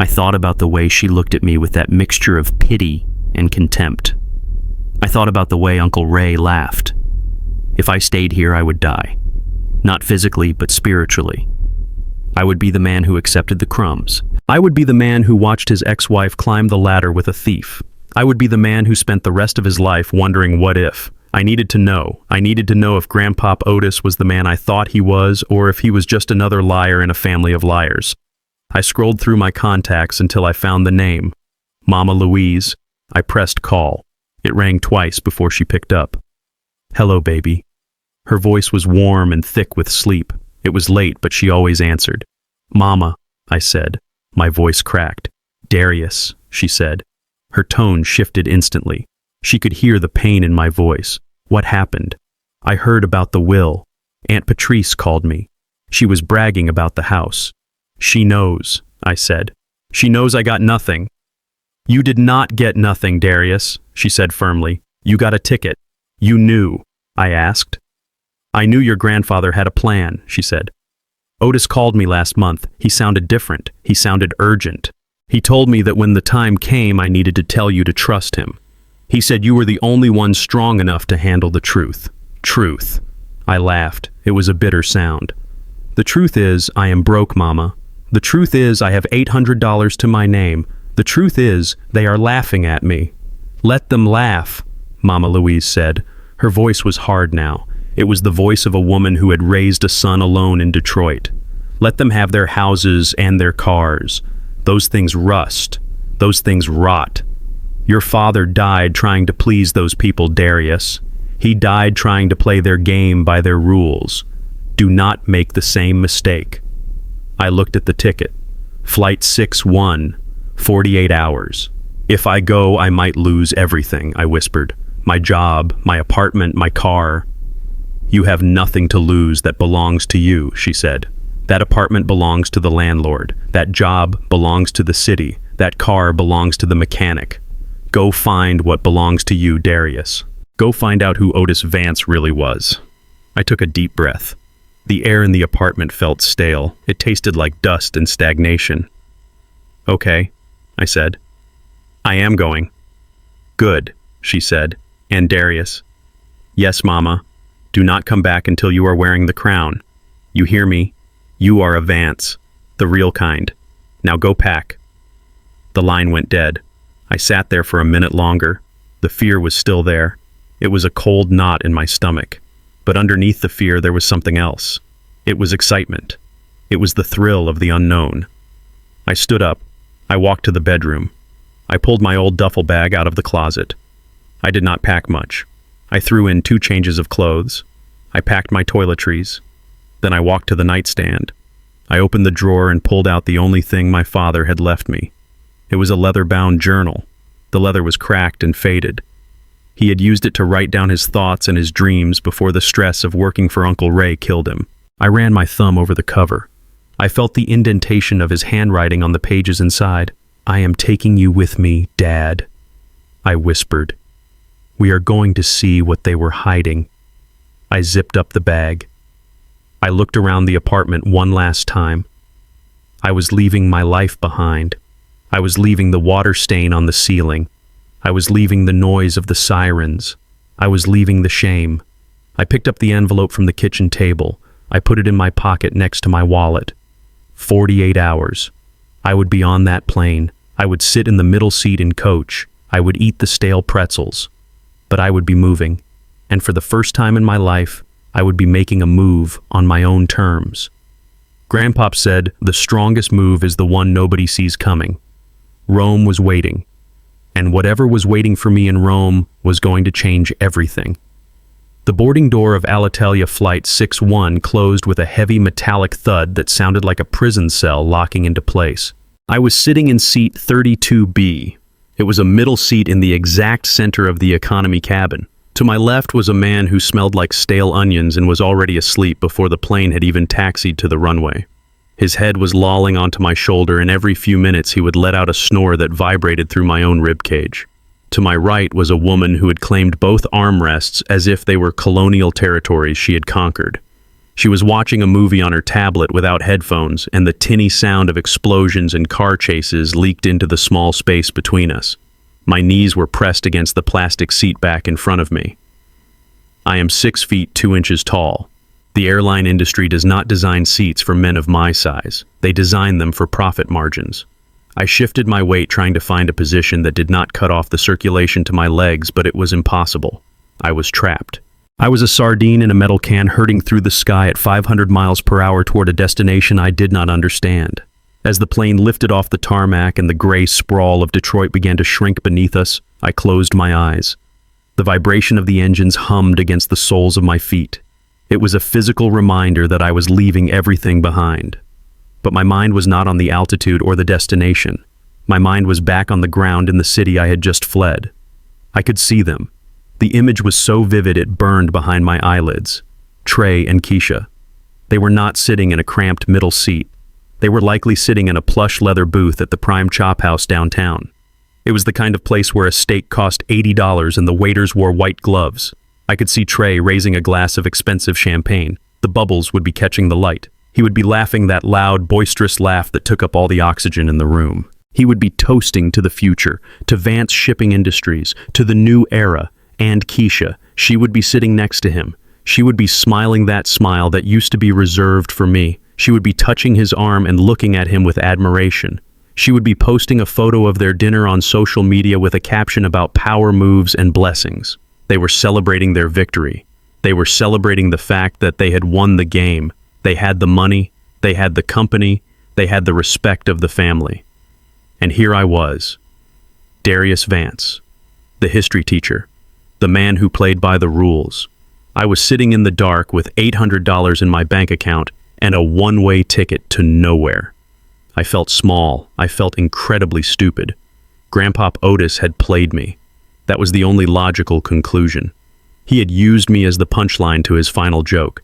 I thought about the way she looked at me with that mixture of pity and contempt. I thought about the way Uncle Ray laughed. If I stayed here, I would die. Not physically, but spiritually. I would be the man who accepted the crumbs. I would be the man who watched his ex-wife climb the ladder with a thief. I would be the man who spent the rest of his life wondering what if. I needed to know. I needed to know if Grandpop Otis was the man I thought he was, or if he was just another liar in a family of liars. I scrolled through my contacts until I found the name. Mama Louise. I pressed call. It rang twice before she picked up. "Hello, baby." Her voice was warm and thick with sleep. It was late, but she always answered. "Mama," I said. My voice cracked. "Darius," she said. Her tone shifted instantly. She could hear the pain in my voice. "What happened?" "I heard about the will. Aunt Patrice called me. She was bragging about the house." "She knows," I said. "She knows I got nothing." "You did not get nothing, Darius," she said firmly. "You got a ticket." "You knew?" I asked. "I knew your grandfather had a plan," she said. "Otis called me last month. He sounded different. He sounded urgent. He told me that when the time came, I needed to tell you to trust him. He said you were the only one strong enough to handle the truth." "Truth." I laughed. It was a bitter sound. "The truth is, I am broke, Mama. The truth is, I have $800 to my name. The truth is, they are laughing at me." "Let them laugh," Mama Louise said. Her voice was hard now. It was the voice of a woman who had raised a son alone in Detroit. "Let them have their houses and their cars. Those things rust. Those things rot. Your father died trying to please those people, Darius. He died trying to play their game by their rules. Do not make the same mistake." I looked at the ticket. Flight 6-1, 48 hours. "If I go, I might lose everything," I whispered. "My job, my apartment, my car." "You have nothing to lose that belongs to you," she said. "That apartment belongs to the landlord. That job belongs to the city. That car belongs to the mechanic. Go find what belongs to you, Darius. Go find out who Otis Vance really was." I took a deep breath. The air in the apartment felt stale. It tasted like dust and stagnation. "Okay," I said. "I am going." "Good," she said. "And Darius?" "Yes, Mama. Do not come back until you are wearing the crown. You hear me? You are a Vance, the real kind. Now go pack." The line went dead. I sat there for a minute longer. The fear was still there. It was a cold knot in my stomach. But underneath the fear there was something else. It was excitement. It was the thrill of the unknown. I stood up. I walked to the bedroom. I pulled my old duffel bag out of the closet. I did not pack much. I threw in 2 changes of clothes. I packed my toiletries. Then I walked to the nightstand. I opened the drawer and pulled out the only thing my father had left me. It was a leather-bound journal. The leather was cracked and faded. He had used it to write down his thoughts and his dreams before the stress of working for Uncle Ray killed him. I ran my thumb over the cover. I felt the indentation of his handwriting on the pages inside. "I am taking you with me, Dad," I whispered. "We are going to see what they were hiding." I zipped up the bag. I looked around the apartment one last time. I was leaving my life behind. I was leaving the water stain on the ceiling. I was leaving the noise of the sirens. I was leaving the shame. I picked up the envelope from the kitchen table. I put it in my pocket next to my wallet. 48 hours. I would be on that plane. I would sit in the middle seat and coach. I would eat the stale pretzels. But I would be moving. And for the first time in my life, I would be making a move on my own terms. Grandpop said, "The strongest move is the one nobody sees coming." Rome was waiting. And whatever was waiting for me in Rome was going to change everything. The boarding door of Alitalia Flight 61 closed with a heavy metallic thud that sounded like a prison cell locking into place. I was sitting in seat 32B. It was a middle seat in the exact center of the economy cabin. To my left was a man who smelled like stale onions and was already asleep before the plane had even taxied to the runway. His head was lolling onto my shoulder, and every few minutes he would let out a snore that vibrated through my own ribcage. To my right was a woman who had claimed both armrests as if they were colonial territories she had conquered. She was watching a movie on her tablet without headphones, and the tinny sound of explosions and car chases leaked into the small space between us. My knees were pressed against the plastic seat back in front of me. I am 6 feet 2 inches tall. The airline industry does not design seats for men of my size. They design them for profit margins. I shifted my weight trying to find a position that did not cut off the circulation to my legs, but it was impossible. I was trapped. I was a sardine in a metal can hurtling through the sky at 500 miles per hour toward a destination I did not understand. As the plane lifted off the tarmac and the gray sprawl of Detroit began to shrink beneath us, I closed my eyes. The vibration of the engines hummed against the soles of my feet. It was a physical reminder that I was leaving everything behind. But my mind was not on the altitude or the destination. My mind was back on the ground in the city I had just fled. I could see them. The image was so vivid it burned behind my eyelids. Trey and Keisha. They were not sitting in a cramped middle seat. They were likely sitting in a plush leather booth at the Prime Chop House downtown. It was the kind of place where a steak cost $80 and the waiters wore white gloves. I could see Trey raising a glass of expensive champagne. The bubbles would be catching the light. He would be laughing that loud, boisterous laugh that took up all the oxygen in the room. He would be toasting to the future, to Vance Shipping Industries, to the new era, and Keisha. She would be sitting next to him. She would be smiling that smile that used to be reserved for me. She would be touching his arm and looking at him with admiration. She would be posting a photo of their dinner on social media with a caption about power moves and blessings. They were celebrating their victory. They were celebrating the fact that they had won the game. They had the money, they had the company, they had the respect of the family. And here I was, Darius Vance, the history teacher, the man who played by the rules. I was sitting in the dark with $800 in my bank account and a one-way ticket to nowhere. I felt small. I felt incredibly stupid. Grandpop Otis had played me. That was the only logical conclusion. He had used me as the punchline to his final joke.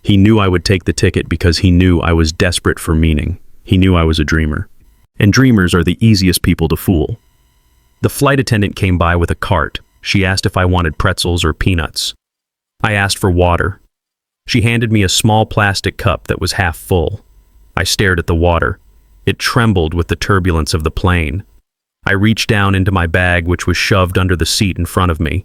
He knew I would take the ticket because he knew I was desperate for meaning. He knew I was a dreamer. And dreamers are the easiest people to fool. The flight attendant came by with a cart. She asked if I wanted pretzels or peanuts. I asked for water. She handed me a small plastic cup that was half full. I stared at the water. It trembled with the turbulence of the plane. I reached down into my bag, which was shoved under the seat in front of me.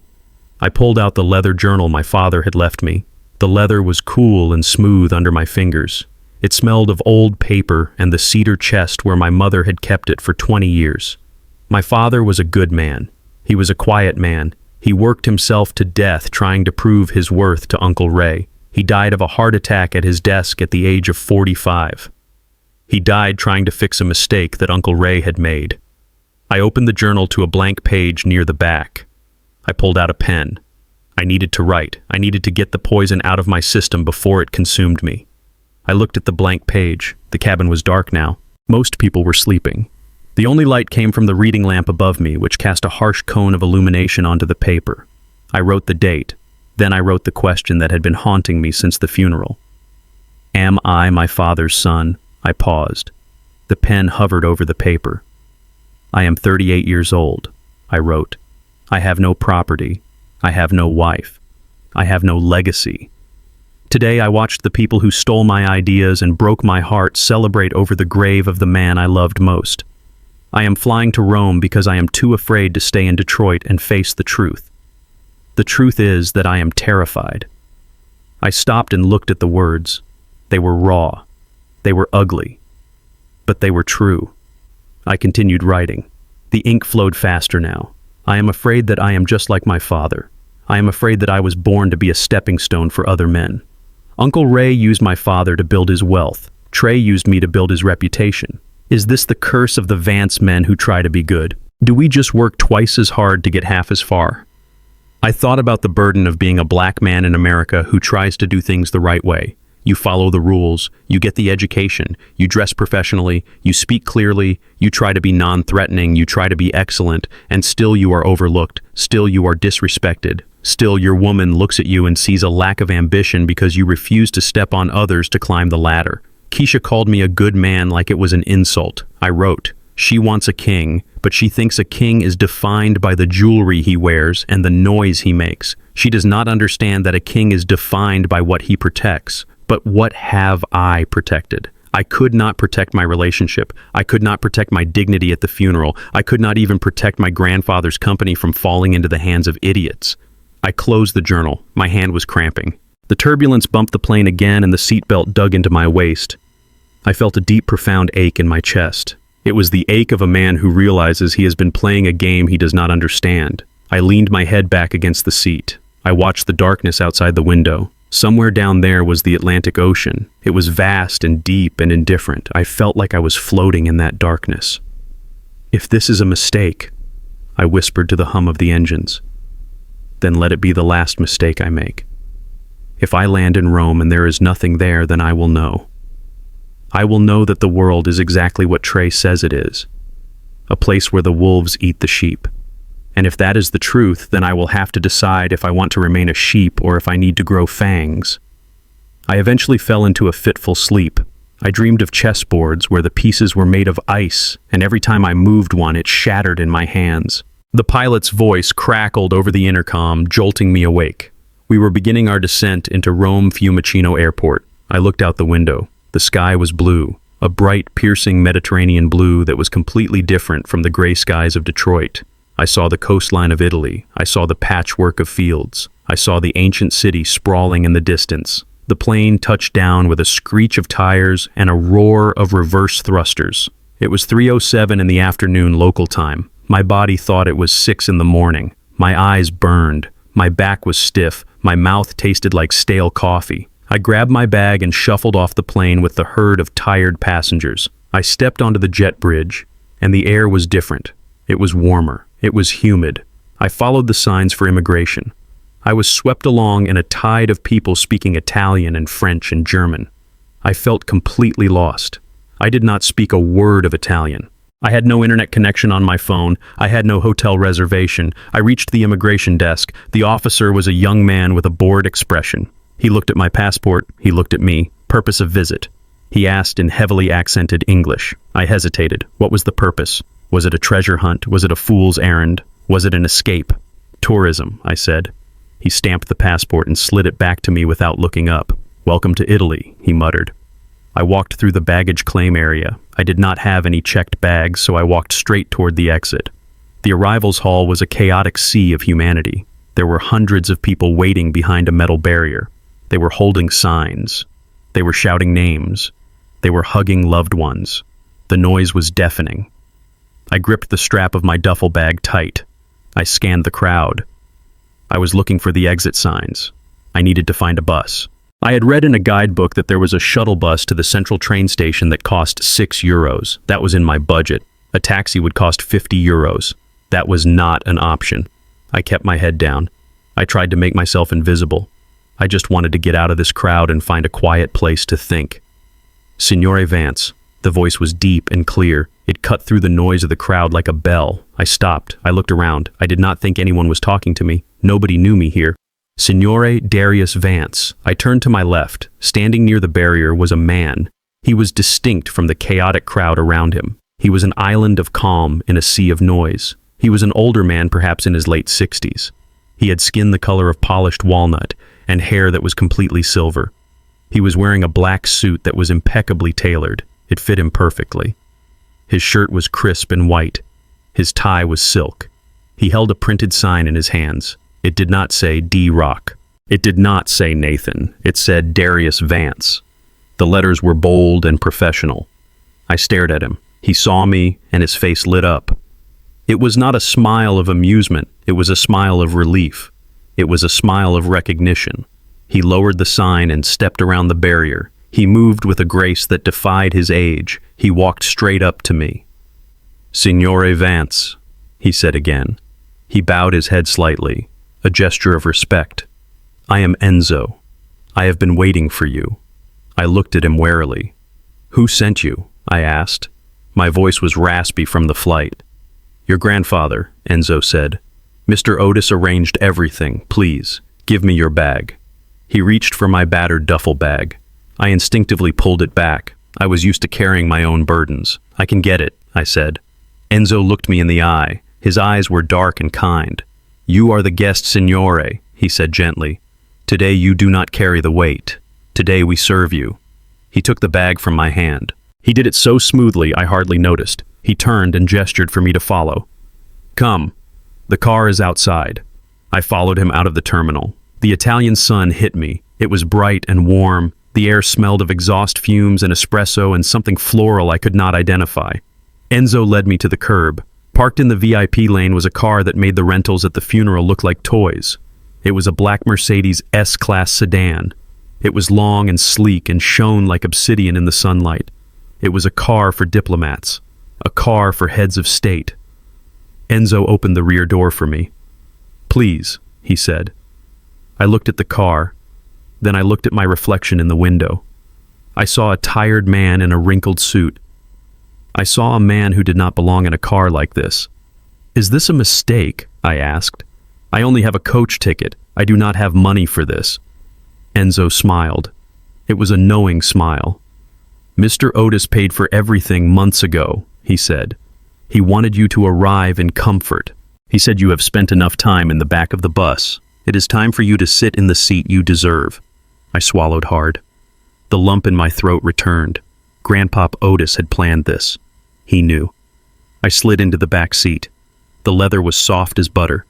I pulled out the leather journal my father had left me. The leather was cool and smooth under my fingers. It smelled of old paper and the cedar chest where my mother had kept it for 20 years. My father was a good man. He was a quiet man. He worked himself to death trying to prove his worth to Uncle Ray. He died of a heart attack at his desk at the age of 45. He died trying to fix a mistake that Uncle Ray had made. I opened the journal to a blank page near the back. I pulled out a pen. I needed to write. I needed to get the poison out of my system before it consumed me. I looked at the blank page. The cabin was dark now. Most people were sleeping. The only light came from the reading lamp above me, which cast a harsh cone of illumination onto the paper. I wrote the date. Then I wrote the question that had been haunting me since the funeral. Am I my father's son? I paused. The pen hovered over the paper. I am 38 years old, I wrote. I have no property. I have no wife. I have no legacy. Today I watched the people who stole my ideas and broke my heart celebrate over the grave of the man I loved most. I am flying to Rome because I am too afraid to stay in Detroit and face the truth. The truth is that I am terrified. I stopped and looked at the words. They were raw. They were ugly. But they were true. I continued writing. The ink flowed faster now. I am afraid that I am just like my father. I am afraid that I was born to be a stepping stone for other men. Uncle Ray used my father to build his wealth. Trey used me to build his reputation. Is this the curse of the Vance men who try to be good? Do we just work twice as hard to get half as far? I thought about the burden of being a black man in America who tries to do things the right way. You follow the rules, you get the education, you dress professionally, you speak clearly, you try to be non-threatening, you try to be excellent, and still you are overlooked, still you are disrespected. Still your woman looks at you and sees a lack of ambition because you refuse to step on others to climb the ladder. Keisha called me a good man like it was an insult. I wrote, she wants a king, but she thinks a king is defined by the jewelry he wears and the noise he makes. She does not understand that a king is defined by what he protects. But what have I protected? I could not protect my relationship. I could not protect my dignity at the funeral. I could not even protect my grandfather's company from falling into the hands of idiots. I closed the journal. My hand was cramping. The turbulence bumped the plane again and the seatbelt dug into my waist. I felt a deep, profound ache in my chest. It was the ache of a man who realizes he has been playing a game he does not understand. I leaned my head back against the seat. I watched the darkness outside the window. Somewhere down there was the Atlantic Ocean. It was vast and deep and indifferent. I felt like I was floating in that darkness. If this is a mistake, I whispered to the hum of the engines, then let it be the last mistake I make. If I land in Rome and there is nothing there, then I will know. I will know that the world is exactly what Trey says it is, a place where the wolves eat the sheep. And if that is the truth, then I will have to decide if I want to remain a sheep or if I need to grow fangs. I eventually fell into a fitful sleep. I dreamed of chessboards where the pieces were made of ice, and every time I moved one, it shattered in my hands. The pilot's voice crackled over the intercom, jolting me awake. We were beginning our descent into Rome Fiumicino Airport. I looked out the window. The sky was blue, a bright, piercing Mediterranean blue that was completely different from the gray skies of Detroit. I saw the coastline of Italy. I saw the patchwork of fields. I saw the ancient city sprawling in the distance. The plane touched down with a screech of tires and a roar of reverse thrusters. It was 3:07 in the afternoon local time. My body thought it was 6 in the morning. My eyes burned. My back was stiff. My mouth tasted like stale coffee. I grabbed my bag and shuffled off the plane with the herd of tired passengers. I stepped onto the jet bridge, and the air was different. It was warmer. It was humid. I followed the signs for immigration. I was swept along in a tide of people speaking Italian and French and German. I felt completely lost. I did not speak a word of Italian. I had no internet connection on my phone. I had no hotel reservation. I reached the immigration desk. The officer was a young man with a bored expression. He looked at my passport. He looked at me. Purpose of visit? He asked in heavily accented English. I hesitated. What was the purpose? Was it a treasure hunt? Was it a fool's errand? Was it an escape? Tourism, I said. He stamped the passport and slid it back to me without looking up. Welcome to Italy, he muttered. I walked through the baggage claim area. I did not have any checked bags, so I walked straight toward the exit. The arrivals hall was a chaotic sea of humanity. There were hundreds of people waiting behind a metal barrier. They were holding signs. They were shouting names. They were hugging loved ones. The noise was deafening. I gripped the strap of my duffel bag tight. I scanned the crowd. I was looking for the exit signs. I needed to find a bus. I had read in a guidebook that there was a shuttle bus to the central train station that cost €6. That was in my budget. A taxi would cost €50. That was not an option. I kept my head down. I tried to make myself invisible. I just wanted to get out of this crowd and find a quiet place to think. Signore Vance. The voice was deep and clear. It cut through the noise of the crowd like a bell. I stopped. I looked around. I did not think anyone was talking to me. Nobody knew me here. Signore Darius Vance. I turned to my left. Standing near the barrier was a man. He was distinct from the chaotic crowd around him. He was an island of calm in a sea of noise. He was an older man, perhaps in his late 60s. He had skin the color of polished walnut and hair that was completely silver. He was wearing a black suit that was impeccably tailored. It fit him perfectly. His shirt was crisp and white. His tie was silk. He held a printed sign in his hands. It did not say D-Rock. It did not say Nathan. It said Darius Vance. The letters were bold and professional. I stared at him. He saw me, and his face lit up. It was not a smile of amusement. It was a smile of relief. It was a smile of recognition. He lowered the sign and stepped around the barrier. He moved with a grace that defied his age. He walked straight up to me. "Signore Vance," he said again. He bowed his head slightly, a gesture of respect. "I am Enzo. I have been waiting for you." I looked at him warily. "Who sent you?" I asked. My voice was raspy from the flight. "Your grandfather," Enzo said. "Mr. Otis arranged everything. Please, give me your bag." He reached for my battered duffel bag. I instinctively pulled it back. I was used to carrying my own burdens. "I can get it," I said. Enzo looked me in the eye. His eyes were dark and kind. "You are the guest, signore," he said gently. "Today you do not carry the weight. Today we serve you." He took the bag from my hand. He did it so smoothly I hardly noticed. He turned and gestured for me to follow. "Come. The car is outside." I followed him out of the terminal. The Italian sun hit me. It was bright and warm. The air smelled of exhaust fumes and espresso and something floral I could not identify. Enzo led me to the curb. Parked in the VIP lane was a car that made the rentals at the funeral look like toys. It was a black Mercedes S-Class sedan. It was long and sleek and shone like obsidian in the sunlight. It was a car for diplomats, a car for heads of state. Enzo opened the rear door for me. "Please," he said. I looked at the car. Then I looked at my reflection in the window. I saw a tired man in a wrinkled suit. I saw a man who did not belong in a car like this. "Is this a mistake?" I asked. "I only have a coach ticket. I do not have money for this." Enzo smiled. It was a knowing smile. "Mr. Otis paid for everything months ago," he said. "He wanted you to arrive in comfort. He said you have spent enough time in the back of the bus. It is time for you to sit in the seat you deserve." I swallowed hard. The lump in my throat returned. Grandpop Otis had planned this. He knew. I slid into the back seat. The leather was soft as butter.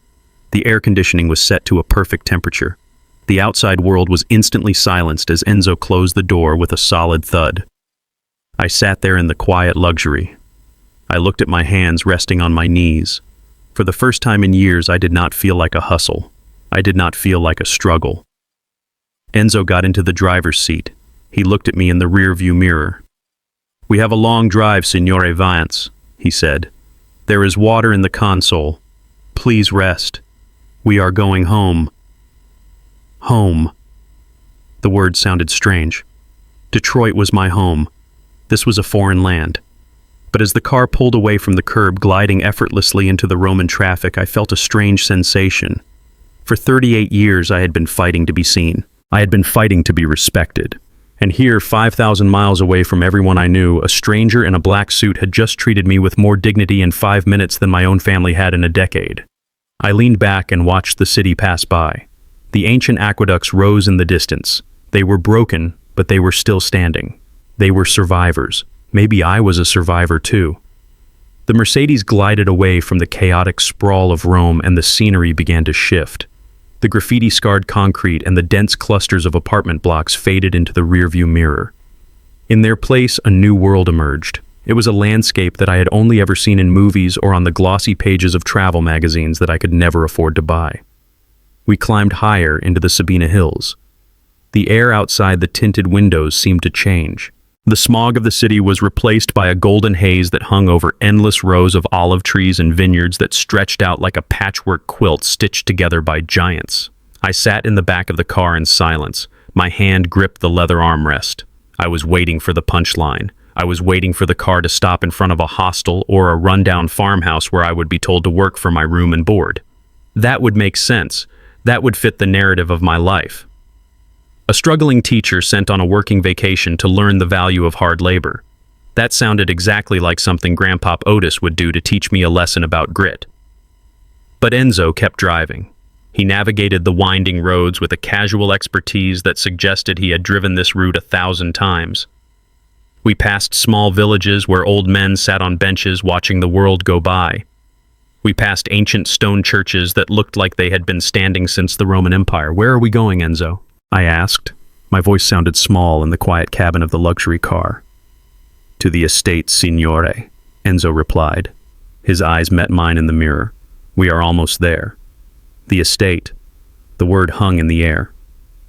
The air conditioning was set to a perfect temperature. The outside world was instantly silenced as Enzo closed the door with a solid thud. I sat there in the quiet luxury. I looked at my hands resting on my knees. For the first time in years, I did not feel like a hustle. I did not feel like a struggle. Enzo got into the driver's seat. He looked at me in the rear-view mirror. "We have a long drive, Signore Vance," he said. "There is water in the console. Please rest. We are going home." Home. The word sounded strange. Detroit was my home. This was a foreign land. But as the car pulled away from the curb, gliding effortlessly into the Roman traffic, I felt a strange sensation. For 38 years, I had been fighting to be seen. I had been fighting to be respected. And here, 5,000 miles away from everyone I knew, a stranger in a black suit had just treated me with more dignity in 5 minutes than my own family had in a decade. I leaned back and watched the city pass by. The ancient aqueducts rose in the distance. They were broken, but they were still standing. They were survivors. Maybe I was a survivor too. The Mercedes glided away from the chaotic sprawl of Rome, and the scenery began to shift. The graffiti-scarred concrete and the dense clusters of apartment blocks faded into the rearview mirror. In their place, a new world emerged. It was a landscape that I had only ever seen in movies or on the glossy pages of travel magazines that I could never afford to buy. We climbed higher into the Sabina Hills. The air outside the tinted windows seemed to change. The smog of the city was replaced by a golden haze that hung over endless rows of olive trees and vineyards that stretched out like a patchwork quilt stitched together by giants. I sat in the back of the car in silence. My hand gripped the leather armrest. I was waiting for the punchline. I was waiting for the car to stop in front of a hostel or a rundown farmhouse where I would be told to work for my room and board. That would make sense. That would fit the narrative of my life. A struggling teacher sent on a working vacation to learn the value of hard labor. That sounded exactly like something Grandpop Otis would do to teach me a lesson about grit. But Enzo kept driving. He navigated the winding roads with a casual expertise that suggested he had driven this route 1,000 times. We passed small villages where old men sat on benches watching the world go by. We passed ancient stone churches that looked like they had been standing since the Roman Empire. "Where are we going, Enzo?" I asked. My voice sounded small in the quiet cabin of the luxury car. "To the estate, signore," Enzo replied. His eyes met mine in the mirror. "We are almost there." The estate. The word hung in the air.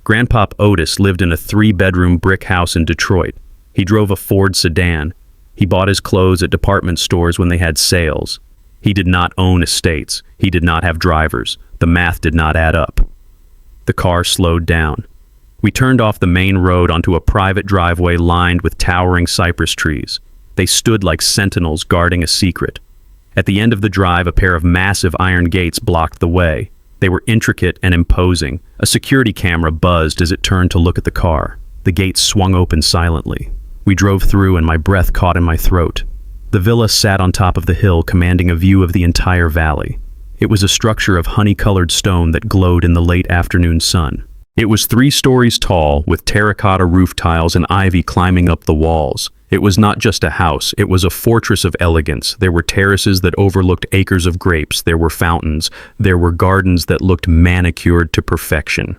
Grandpop Otis lived in a 3-bedroom brick house in Detroit. He drove a Ford sedan. He bought his clothes at department stores when they had sales. He did not own estates. He did not have drivers. The math did not add up. The car slowed down. We turned off the main road onto a private driveway lined with towering cypress trees. They stood like sentinels guarding a secret. At the end of the drive, a pair of massive iron gates blocked the way. They were intricate and imposing. A security camera buzzed as it turned to look at the car. The gates swung open silently. We drove through and my breath caught in my throat. The villa sat on top of the hill, commanding a view of the entire valley. It was a structure of honey-colored stone that glowed in the late afternoon sun. It was 3 stories tall, with terracotta roof tiles and ivy climbing up the walls. It was not just a house, it was a fortress of elegance. There were terraces that overlooked acres of grapes. There were fountains. There were gardens that looked manicured to perfection.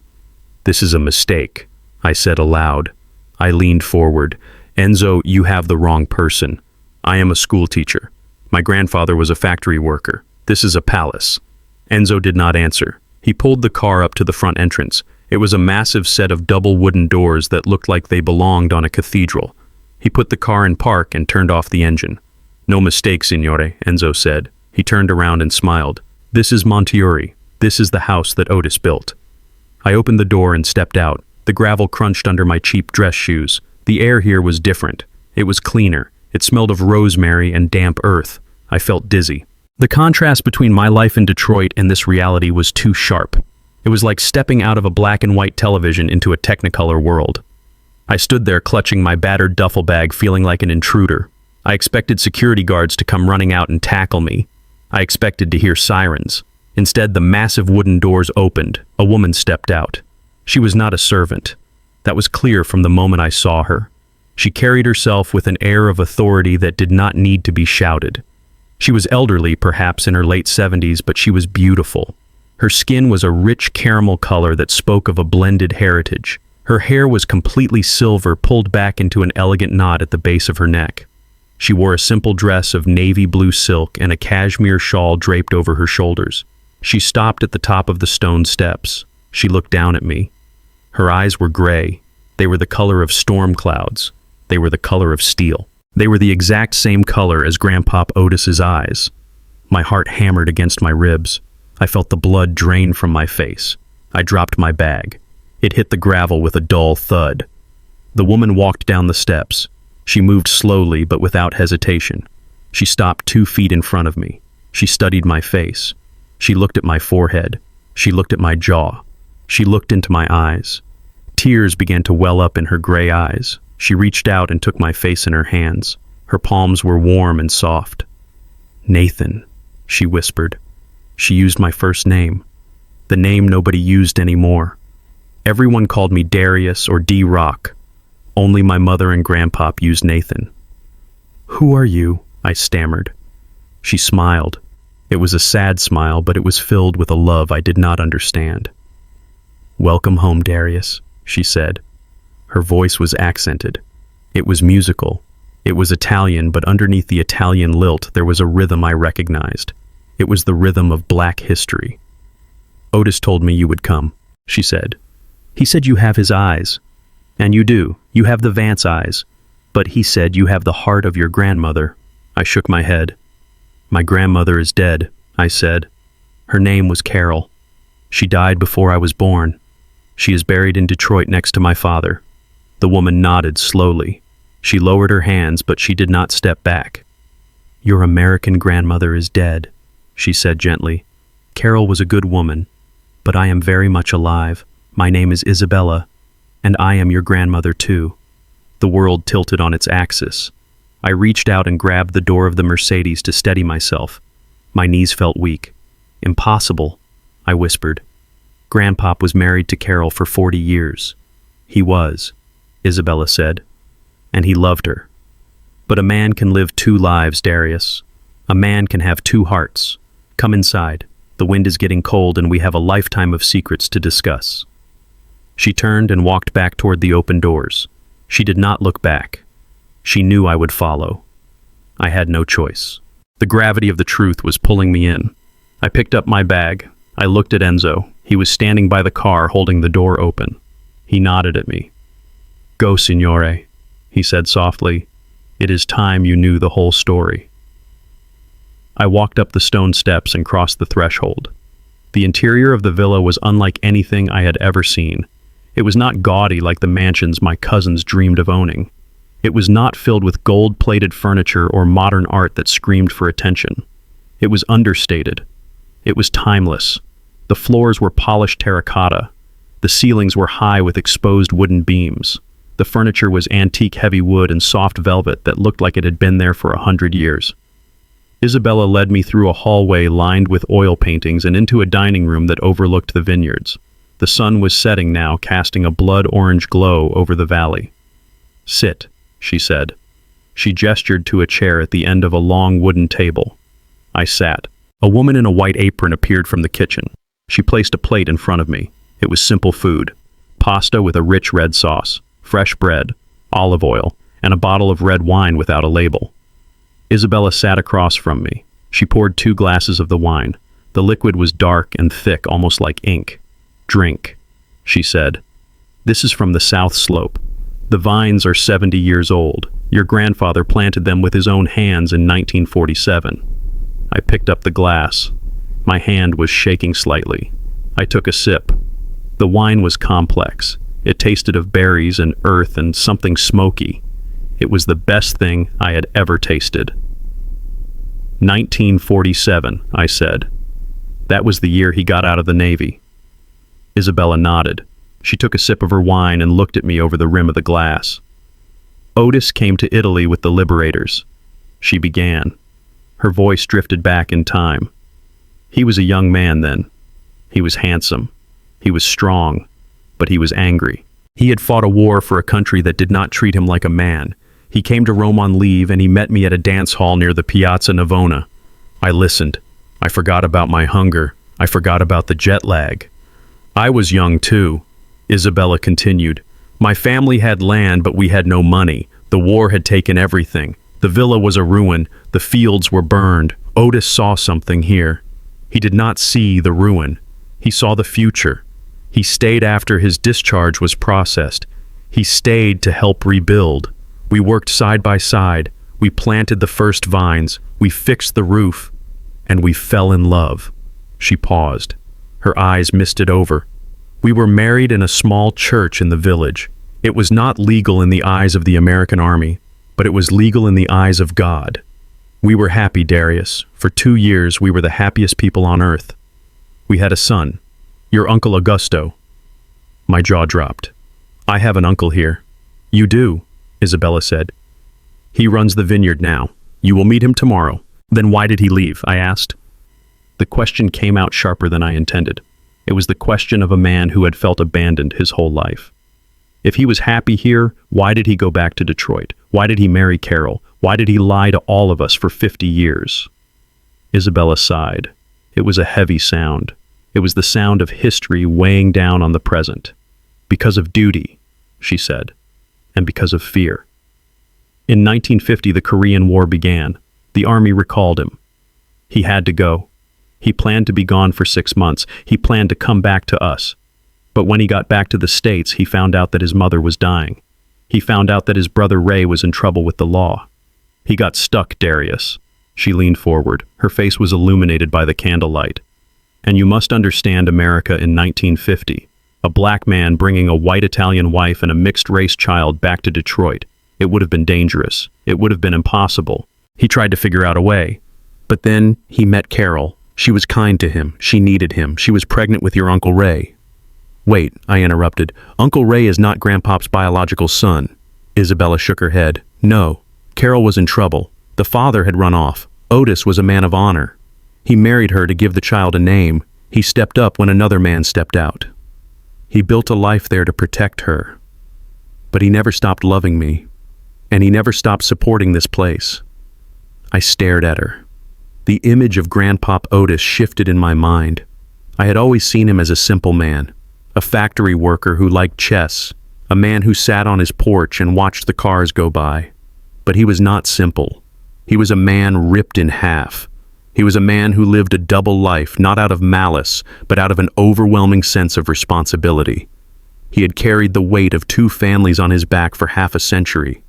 "This is a mistake," I said aloud. I leaned forward. "Enzo, you have the wrong person. I am a school teacher. My grandfather was a factory worker. This is a palace." Enzo did not answer. He pulled the car up to the front entrance. It was a massive set of double wooden doors that looked like they belonged on a cathedral. He put the car in park and turned off the engine. "No mistake, signore," Enzo said. He turned around and smiled. "This is Montiori. This is the house that Otis built." I opened the door and stepped out. The gravel crunched under my cheap dress shoes. The air here was different. It was cleaner. It smelled of rosemary and damp earth. I felt dizzy. The contrast between my life in Detroit and this reality was too sharp. It was like stepping out of a black and white television into a technicolor world. I stood there clutching my battered duffel bag, feeling like an intruder. I expected security guards to come running out and tackle me. I expected to hear sirens. Instead, the massive wooden doors opened. A woman stepped out. She was not a servant. That was clear from the moment I saw her. She carried herself with an air of authority that did not need to be shouted. She was elderly, perhaps in her late 70s, but she was beautiful. Her skin was a rich caramel color that spoke of a blended heritage. Her hair was completely silver, pulled back into an elegant knot at the base of her neck. She wore a simple dress of navy blue silk and a cashmere shawl draped over her shoulders. She stopped at the top of the stone steps. She looked down at me. Her eyes were gray. They were the color of storm clouds. They were the color of steel. They were the exact same color as Grandpop Otis's eyes. My heart hammered against my ribs. I felt the blood drain from my face. I dropped my bag. It hit the gravel with a dull thud. The woman walked down the steps. She moved slowly but without hesitation. She stopped 2 feet in front of me. She studied my face. She looked at my forehead. She looked at my jaw. She looked into my eyes. Tears began to well up in her gray eyes. She reached out and took my face in her hands. Her palms were warm and soft. "Nathan," she whispered. She used my first name, the name nobody used anymore. Everyone called me Darius or D-Rock. Only my mother and Grandpop used Nathan. "Who are you?" I stammered. She smiled. It was a sad smile, but it was filled with a love I did not understand. "Welcome home, Darius," she said. Her voice was accented. It was musical. It was Italian, but underneath the Italian lilt there was a rhythm I recognized. It was the rhythm of Black history. "Otis told me you would come," she said. "He said you have his eyes. And you do. You have the Vance eyes. But he said you have the heart of your grandmother." I shook my head. "My grandmother is dead," I said. "Her name was Carol." She died before I was born. She is buried in Detroit next to my father." The woman nodded slowly. She lowered her hands, but she did not step back. "Your American grandmother is dead," she said gently. "Carol was a good woman, but I am very much alive. My name is Isabella, and I am your grandmother too." The world tilted on its axis. I reached out and grabbed the door of the Mercedes to steady myself. My knees felt weak. "Impossible," I whispered. "Grandpop was married to Carol for 40 years. "He was," Isabella said, "and he loved her. But a man can live 2 lives, Darius. A man can have 2 hearts. Come inside. The wind is getting cold and we have a lifetime of secrets to discuss." She turned and walked back toward the open doors. She did not look back. She knew I would follow. I had no choice. The gravity of the truth was pulling me in. I picked up my bag. I looked at Enzo. He was standing by the car holding the door open. He nodded at me. "Go, signore," he said softly. "It is time you knew the whole story." I walked up the stone steps and crossed the threshold. The interior of the villa was unlike anything I had ever seen. It was not gaudy like the mansions my cousins dreamed of owning. It was not filled with gold-plated furniture or modern art that screamed for attention. It was understated. It was timeless. The floors were polished terracotta. The ceilings were high with exposed wooden beams. The furniture was antique heavy wood and soft velvet that looked like it had been there for 100 years. Isabella led me through a hallway lined with oil paintings and into a dining room that overlooked the vineyards. The sun was setting now, casting a blood-orange glow over the valley. "Sit," she said. She gestured to a chair at the end of a long wooden table. I sat. A woman in a white apron appeared from the kitchen. She placed a plate in front of me. It was simple food. Pasta with a rich red sauce, fresh bread, olive oil, and a bottle of red wine without a label. Isabella sat across from me. She poured 2 glasses of the wine. The liquid was dark and thick, almost like ink. "Drink," she said. "This is from the South Slope. The vines are 70 years old. Your grandfather planted them with his own hands in 1947. I picked up the glass. My hand was shaking slightly. I took a sip. The wine was complex. It tasted of berries and earth and something smoky. It was the best thing I had ever tasted. 1947, I said. That was the year he got out of the Navy. Isabella nodded. She took a sip of her wine and looked at me over the rim of the glass. Otis came to Italy with the liberators. She began. Her voice drifted back in time. He was a young man then. He was handsome. He was strong, but he was angry. He had fought a war for a country that did not treat him like a man. He came to Rome on leave and he met me at a dance hall near the Piazza Navona. I listened. I forgot about my hunger. I forgot about the jet lag. I was young too, Isabella continued. My family had land, but we had no money. The war had taken everything. The villa was a ruin. The fields were burned. Otis saw something here. He did not see the ruin. He saw the future. He stayed after his discharge was processed. He stayed to help rebuild. We worked side by side. We planted the first vines. We fixed the roof. And we fell in love. She paused. Her eyes misted over. We were married in a small church in the village. It was not legal in the eyes of the American army, but it was legal in the eyes of God. We were happy, Darius. For 2 years, we were the happiest people on earth. We had a son, your Uncle Augusto. My jaw dropped. I have an uncle here. You do, Isabella said. He runs the vineyard now. You will meet him tomorrow. Then why did he leave? I asked. The question came out sharper than I intended. It was the question of a man who had felt abandoned his whole life. If he was happy here, why did he go back to Detroit? Why did he marry Carol? Why did he lie to all of us for 50 years? Isabella sighed. It was a heavy sound. It was the sound of history weighing down on the present. Because of duty, she said, and because of fear. In 1950, the Korean War began. The army recalled him. He had to go. He planned to be gone for 6 months. He planned to come back to us. But when he got back to the States, he found out that his mother was dying. He found out that his brother Ray was in trouble with the law. He got stuck, Darius. She leaned forward. Her face was illuminated by the candlelight. And you must understand America in 1950. A black man bringing a white Italian wife and a mixed-race child back to Detroit. It would have been dangerous. It would have been impossible. He tried to figure out a way. But then he met Carol. She was kind to him. She needed him. She was pregnant with your Uncle Ray. Wait, I interrupted. Uncle Ray is not Grandpop's biological son. Isabella shook her head. No. Carol was in trouble. The father had run off. Otis was a man of honor. He married her to give the child a name. He stepped up when another man stepped out. He built a life there to protect her. But he never stopped loving me. And he never stopped supporting this place. I stared at her. The image of Grandpop Otis shifted in my mind. I had always seen him as a simple man, a factory worker who liked chess, a man who sat on his porch and watched the cars go by. But he was not simple. He was a man ripped in half. He was a man who lived a double life, not out of malice, but out of an overwhelming sense of responsibility. He had carried the weight of 2 families on his back for half a century.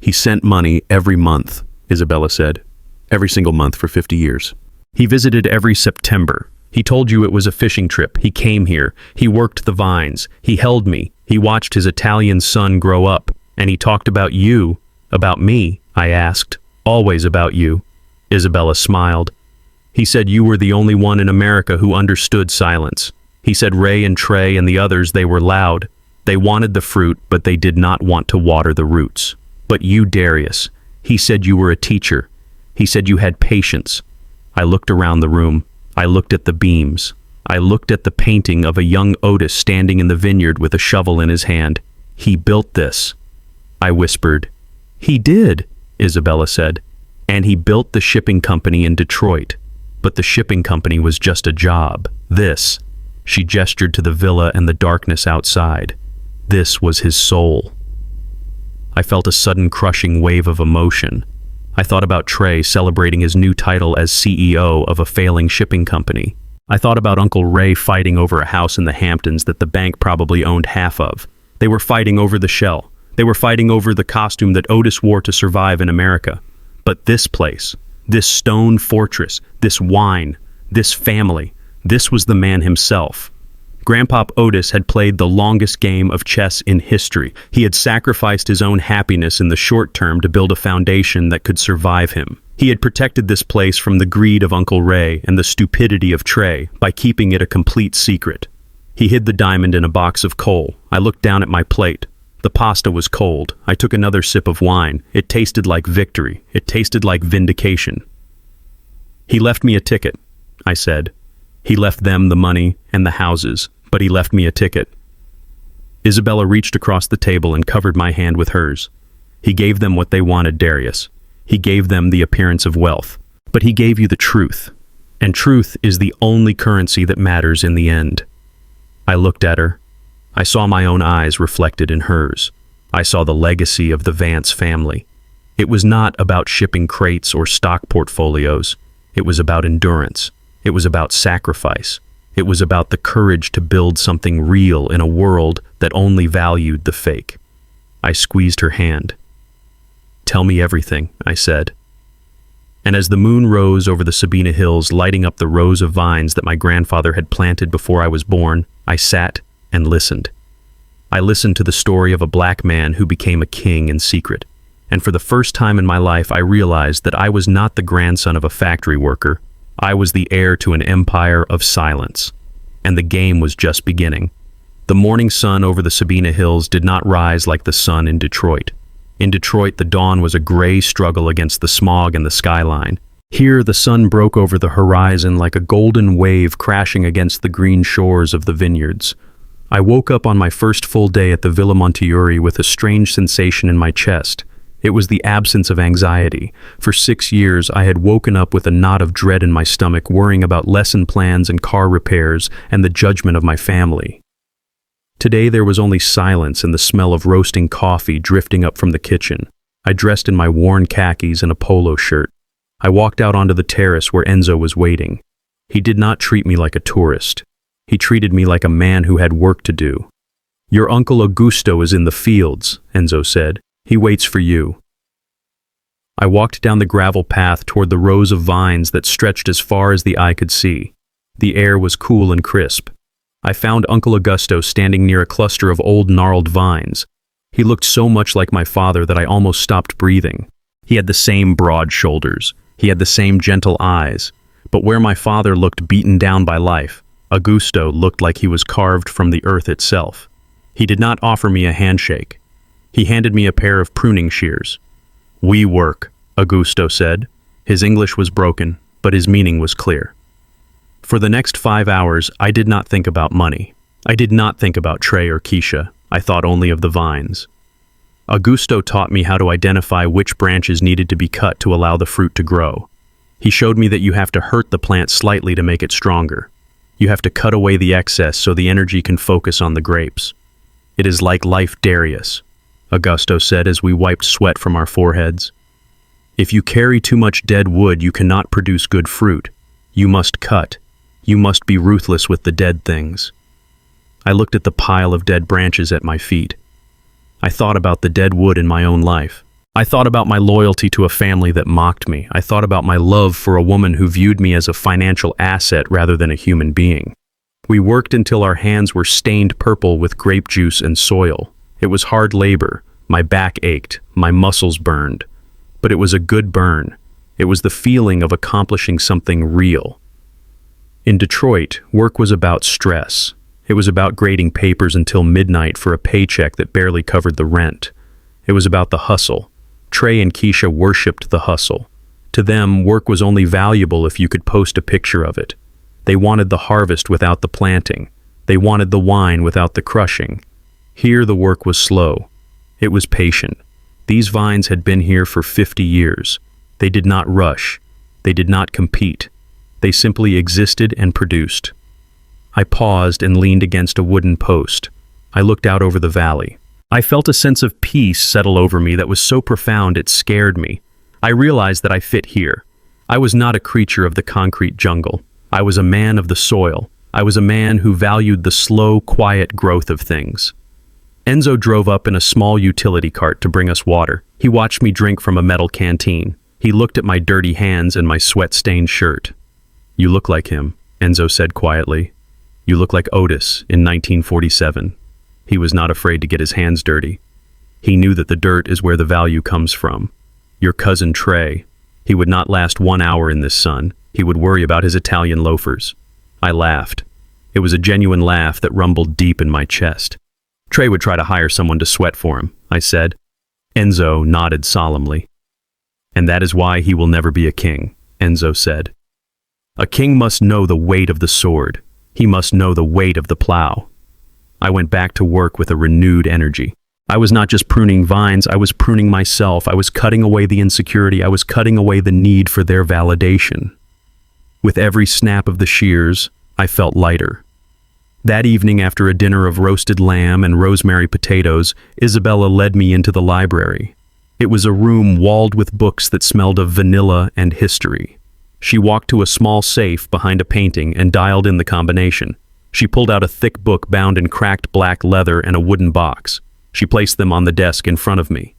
He sent money every month, Isabella said. Every single month for 50 years. He visited every September. He told you it was a fishing trip. He came here. He worked the vines. He held me. He watched his Italian son grow up. And he talked about you. About me, I asked. Always about you. Isabella smiled. He said you were the only one in America who understood silence. He said Ray and Trey and the others, they were loud. They wanted the fruit, but they did not want to water the roots. But you, Darius, he said you were a teacher. He said you had patience. I looked around the room. I looked at the beams. I looked at the painting of a young Otis standing in the vineyard with a shovel in his hand. He built this. I whispered. He did, Isabella said. And he built the shipping company in Detroit. But the shipping company was just a job. This. She gestured to the villa and the darkness outside. This was his soul. I felt a sudden crushing wave of emotion. I thought about Trey celebrating his new title as CEO of a failing shipping company. I thought about Uncle Ray fighting over a house in the Hamptons that the bank probably owned half of. They were fighting over the shell. They were fighting over the costume that Otis wore to survive in America. But this place, this stone fortress, this wine, this family, this was the man himself. Grandpop Otis had played the longest game of chess in history. He had sacrificed his own happiness in the short term to build a foundation that could survive him. He had protected this place from the greed of Uncle Ray and the stupidity of Trey by keeping it a complete secret. He hid the diamond in a box of coal. I looked down at my plate. The pasta was cold. I took another sip of wine. It tasted like victory. It tasted like vindication. He left me a ticket, I said. He left them the money and the houses. But he left me a ticket. Isabella reached across the table and covered my hand with hers. He gave them what they wanted, Darius. He gave them the appearance of wealth. But he gave you the truth. And truth is the only currency that matters in the end. I looked at her. I saw my own eyes reflected in hers. I saw the legacy of the Vance family. It was not about shipping crates or stock portfolios. It was about endurance. It was about sacrifice. It was about the courage to build something real in a world that only valued the fake. I squeezed her hand. "Tell me everything," I said. And as the moon rose over the Sabina Hills, lighting up the rows of vines that my grandfather had planted before I was born, I sat and listened. I listened to the story of a black man who became a king in secret. And for the first time in my life, I realized that I was not the grandson of a factory worker. I was the heir to an empire of silence. And the game was just beginning. The morning sun over the Sabina Hills did not rise like the sun in Detroit. In Detroit, the dawn was a gray struggle against the smog and the skyline. Here, the sun broke over the horizon like a golden wave crashing against the green shores of the vineyards. I woke up on my first full day at the Villa Montefiore with a strange sensation in my chest. It was the absence of anxiety. For 6 years, I had woken up with a knot of dread in my stomach, worrying about lesson plans and car repairs and the judgment of my family. Today, there was only silence and the smell of roasting coffee drifting up from the kitchen. I dressed in my worn khakis and a polo shirt. I walked out onto the terrace where Enzo was waiting. He did not treat me like a tourist. He treated me like a man who had work to do. "Your Uncle Augusto is in the fields," Enzo said. "He waits for you." I walked down the gravel path toward the rows of vines that stretched as far as the eye could see. The air was cool and crisp. I found Uncle Augusto standing near a cluster of old gnarled vines. He looked so much like my father that I almost stopped breathing. He had the same broad shoulders. He had the same gentle eyes. But where my father looked beaten down by life, Augusto looked like he was carved from the earth itself. He did not offer me a handshake. He handed me a pair of pruning shears. "We work," Augusto said. His English was broken, but his meaning was clear. For the next 5 hours, I did not think about money. I did not think about Trey or Keisha. I thought only of the vines. Augusto taught me how to identify which branches needed to be cut to allow the fruit to grow. He showed me that you have to hurt the plant slightly to make it stronger. You have to cut away the excess so the energy can focus on the grapes. "It is like life, Darius," Augusto said as we wiped sweat from our foreheads. "If you carry too much dead wood, you cannot produce good fruit. You must cut. You must be ruthless with the dead things." I looked at the pile of dead branches at my feet. I thought about the dead wood in my own life. I thought about my loyalty to a family that mocked me. I thought about my love for a woman who viewed me as a financial asset rather than a human being. We worked until our hands were stained purple with grape juice and soil. It was hard labor. My back ached. My muscles burned. But it was a good burn. It was the feeling of accomplishing something real. In Detroit, work was about stress. It was about grading papers until midnight for a paycheck that barely covered the rent. It was about the hustle. Trey and Keisha worshipped the hustle. To them, work was only valuable if you could post a picture of it. They wanted the harvest without the planting. They wanted the wine without the crushing. Here the work was slow. It was patient. These vines had been here for 50 years. They did not rush. They did not compete. They simply existed and produced. I paused and leaned against a wooden post. I looked out over the valley. I felt a sense of peace settle over me that was so profound it scared me. I realized that I fit here. I was not a creature of the concrete jungle. I was a man of the soil. I was a man who valued the slow, quiet growth of things. Enzo drove up in a small utility cart to bring us water. He watched me drink from a metal canteen. He looked at my dirty hands and my sweat-stained shirt. "You look like him," Enzo said quietly. "You look like Otis in 1947. He was not afraid to get his hands dirty. He knew that the dirt is where the value comes from. Your cousin Trey, he would not last 1 hour in this sun. He would worry about his Italian loafers." I laughed. It was a genuine laugh that rumbled deep in my chest. "Trey would try to hire someone to sweat for him," I said. Enzo nodded solemnly. "And that is why he will never be a king," Enzo said. "A king must know the weight of the sword. He must know the weight of the plow." I went back to work with a renewed energy. I was not just pruning vines, I was pruning myself. I was cutting away the insecurity. I was cutting away the need for their validation. With every snap of the shears, I felt lighter. That evening, after a dinner of roasted lamb and rosemary potatoes, Isabella led me into the library. It was a room walled with books that smelled of vanilla and history. She walked to a small safe behind a painting and dialed in the combination. She pulled out a thick book bound in cracked black leather and a wooden box. She placed them on the desk in front of me.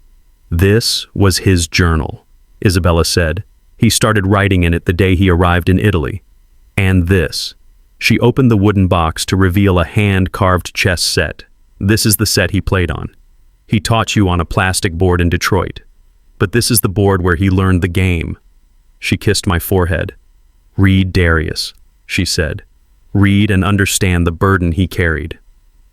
"This was his journal," Isabella said. "He started writing in it the day he arrived in Italy. And this." She opened the wooden box to reveal a hand-carved chess set. "This is the set he played on. He taught you on a plastic board in Detroit. But this is the board where he learned the game." She kissed my forehead. "Read Darius," she said. "Read and understand the burden he carried."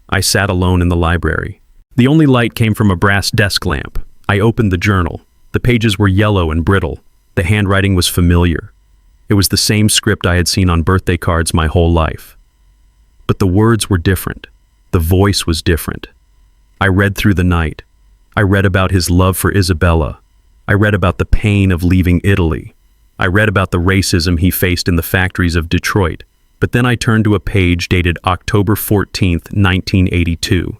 I sat alone in the library. The only light came from a brass desk lamp. I opened the journal. The pages were yellow and brittle. The handwriting was familiar. It was the same script I had seen on birthday cards my whole life. But the words were different. The voice was different. I read through the night. I read about his love for Isabella. I read about the pain of leaving Italy. I read about the racism he faced in the factories of Detroit. But then I turned to a page dated October 14th, 1982.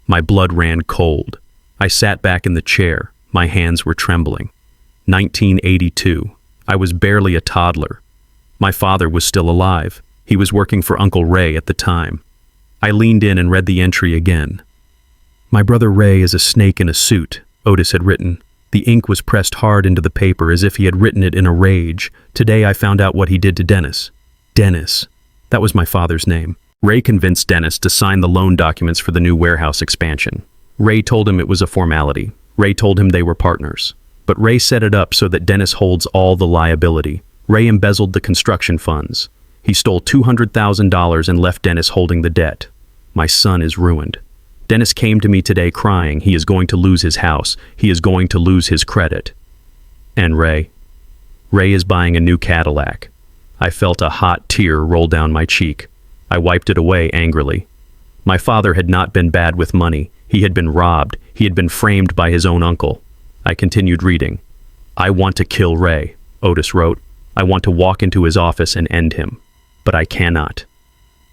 My blood ran cold. I sat back in the chair. My hands were trembling. 1982. I was barely a toddler. My father was still alive. He was working for Uncle Ray at the time. I leaned in and read the entry again. "My brother Ray is a snake in a suit," Otis had written. The ink was pressed hard into the paper as if he had written it in a rage. "Today I found out what he did to Dennis." Dennis. That was my father's name. Ray convinced Dennis to sign the loan documents for the new warehouse expansion. Ray told him it was a formality. Ray told him they were partners. But Ray set it up so that Dennis holds all the liability. Ray embezzled the construction funds. He stole $200,000 and left Dennis holding the debt. My son is ruined. Dennis came to me today crying he is going to lose his house. He is going to lose his credit. And Ray? Ray is buying a new Cadillac. I felt a hot tear roll down my cheek. I wiped it away angrily. My father had not been bad with money. He had been robbed. He had been framed by his own uncle. I continued reading. I want to kill Ray, Otis wrote. I want to walk into his office and end him. But I cannot.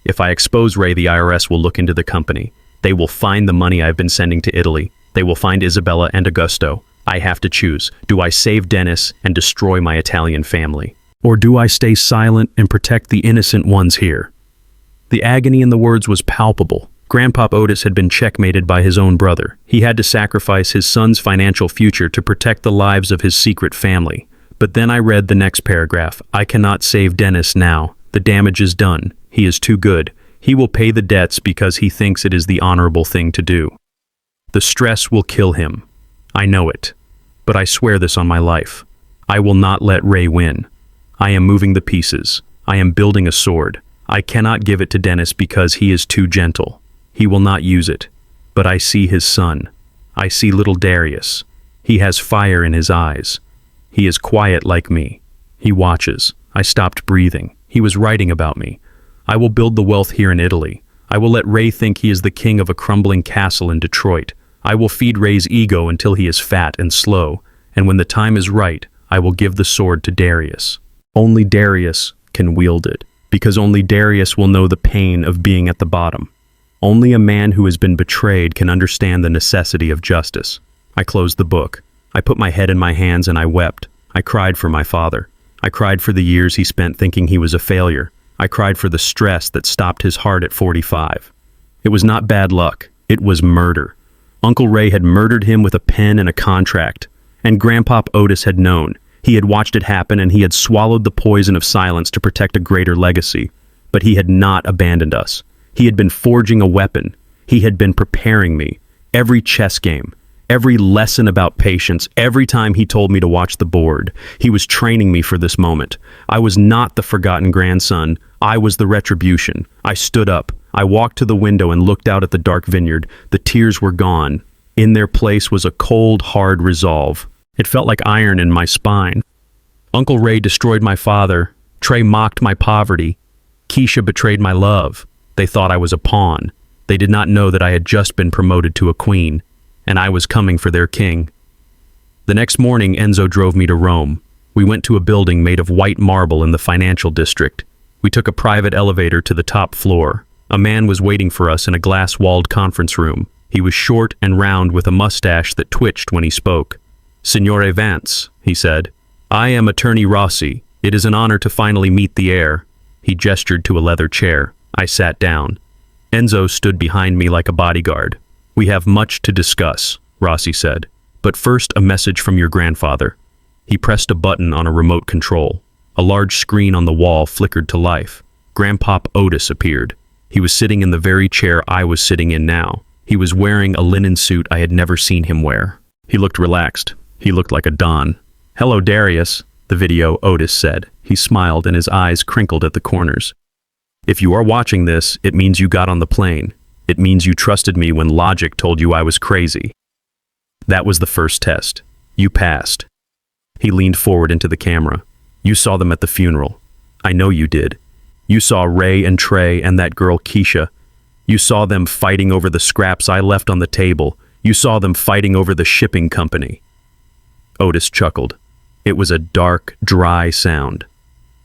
If I expose Ray, the IRS will look into the company. They will find the money I've been sending to Italy. They will find Isabella and Augusto. I have to choose. Do I save Dennis and destroy my Italian family? Or do I stay silent and protect the innocent ones here? The agony in the words was palpable. Grandpop Otis had been checkmated by his own brother. He had to sacrifice his son's financial future to protect the lives of his secret family. But then I read the next paragraph. I cannot save Dennis now. The damage is done. He is too good. He will pay the debts because he thinks it is the honorable thing to do. The stress will kill him. I know it. But I swear this on my life. I will not let Ray win. I am moving the pieces. I am building a sword. I cannot give it to Dennis because he is too gentle. He will not use it. But I see his son. I see little Darius. He has fire in his eyes. He is quiet like me. He watches. I stopped breathing. He was writing about me. I will build the wealth here in Italy. I will let Ray think he is the king of a crumbling castle in Detroit. I will feed Ray's ego until he is fat and slow, and when the time is right, I will give the sword to Darius. Only Darius can wield it, because only Darius will know the pain of being at the bottom. Only a man who has been betrayed can understand the necessity of justice. I closed the book. I put my head in my hands and I wept. I cried for my father. I cried for the years he spent thinking he was a failure. I cried for the stress that stopped his heart at 45. It was not bad luck. It was murder. Uncle Ray had murdered him with a pen and a contract. And Grandpop Otis had known. He had watched it happen and he had swallowed the poison of silence to protect a greater legacy. But he had not abandoned us. He had been forging a weapon. He had been preparing me. Every chess game, every lesson about patience, every time he told me to watch the board, he was training me for this moment. I was not the forgotten grandson. I was the retribution. I stood up. I walked to the window and looked out at the dark vineyard. The tears were gone. In their place was a cold, hard resolve. It felt like iron in my spine. Uncle Ray destroyed my father. Trey mocked my poverty. Keisha betrayed my love. They thought I was a pawn. They did not know that I had just been promoted to a queen, and I was coming for their king. The next morning, Enzo drove me to Rome. We went to a building made of white marble in the financial district. We took a private elevator to the top floor. A man was waiting for us in a glass-walled conference room. He was short and round with a mustache that twitched when he spoke. Signore Vance, he said. I am Attorney Rossi. It is an honor to finally meet the heir. He gestured to a leather chair. I sat down. Enzo stood behind me like a bodyguard. We have much to discuss, Rossi said. But first, a message from your grandfather. He pressed a button on a remote control. A large screen on the wall flickered to life. Grandpop Otis appeared. He was sitting in the very chair I was sitting in now. He was wearing a linen suit I had never seen him wear. He looked relaxed. He looked like a don. Hello, Darius, the video, Otis said. He smiled and his eyes crinkled at the corners. If you are watching this, it means you got on the plane. It means you trusted me when logic told you I was crazy. That was the first test. You passed. He leaned forward into the camera. You saw them at the funeral. I know you did. You saw Ray and Trey and that girl Keisha. You saw them fighting over the scraps I left on the table. You saw them fighting over the shipping company. Otis chuckled. It was a dark, dry sound.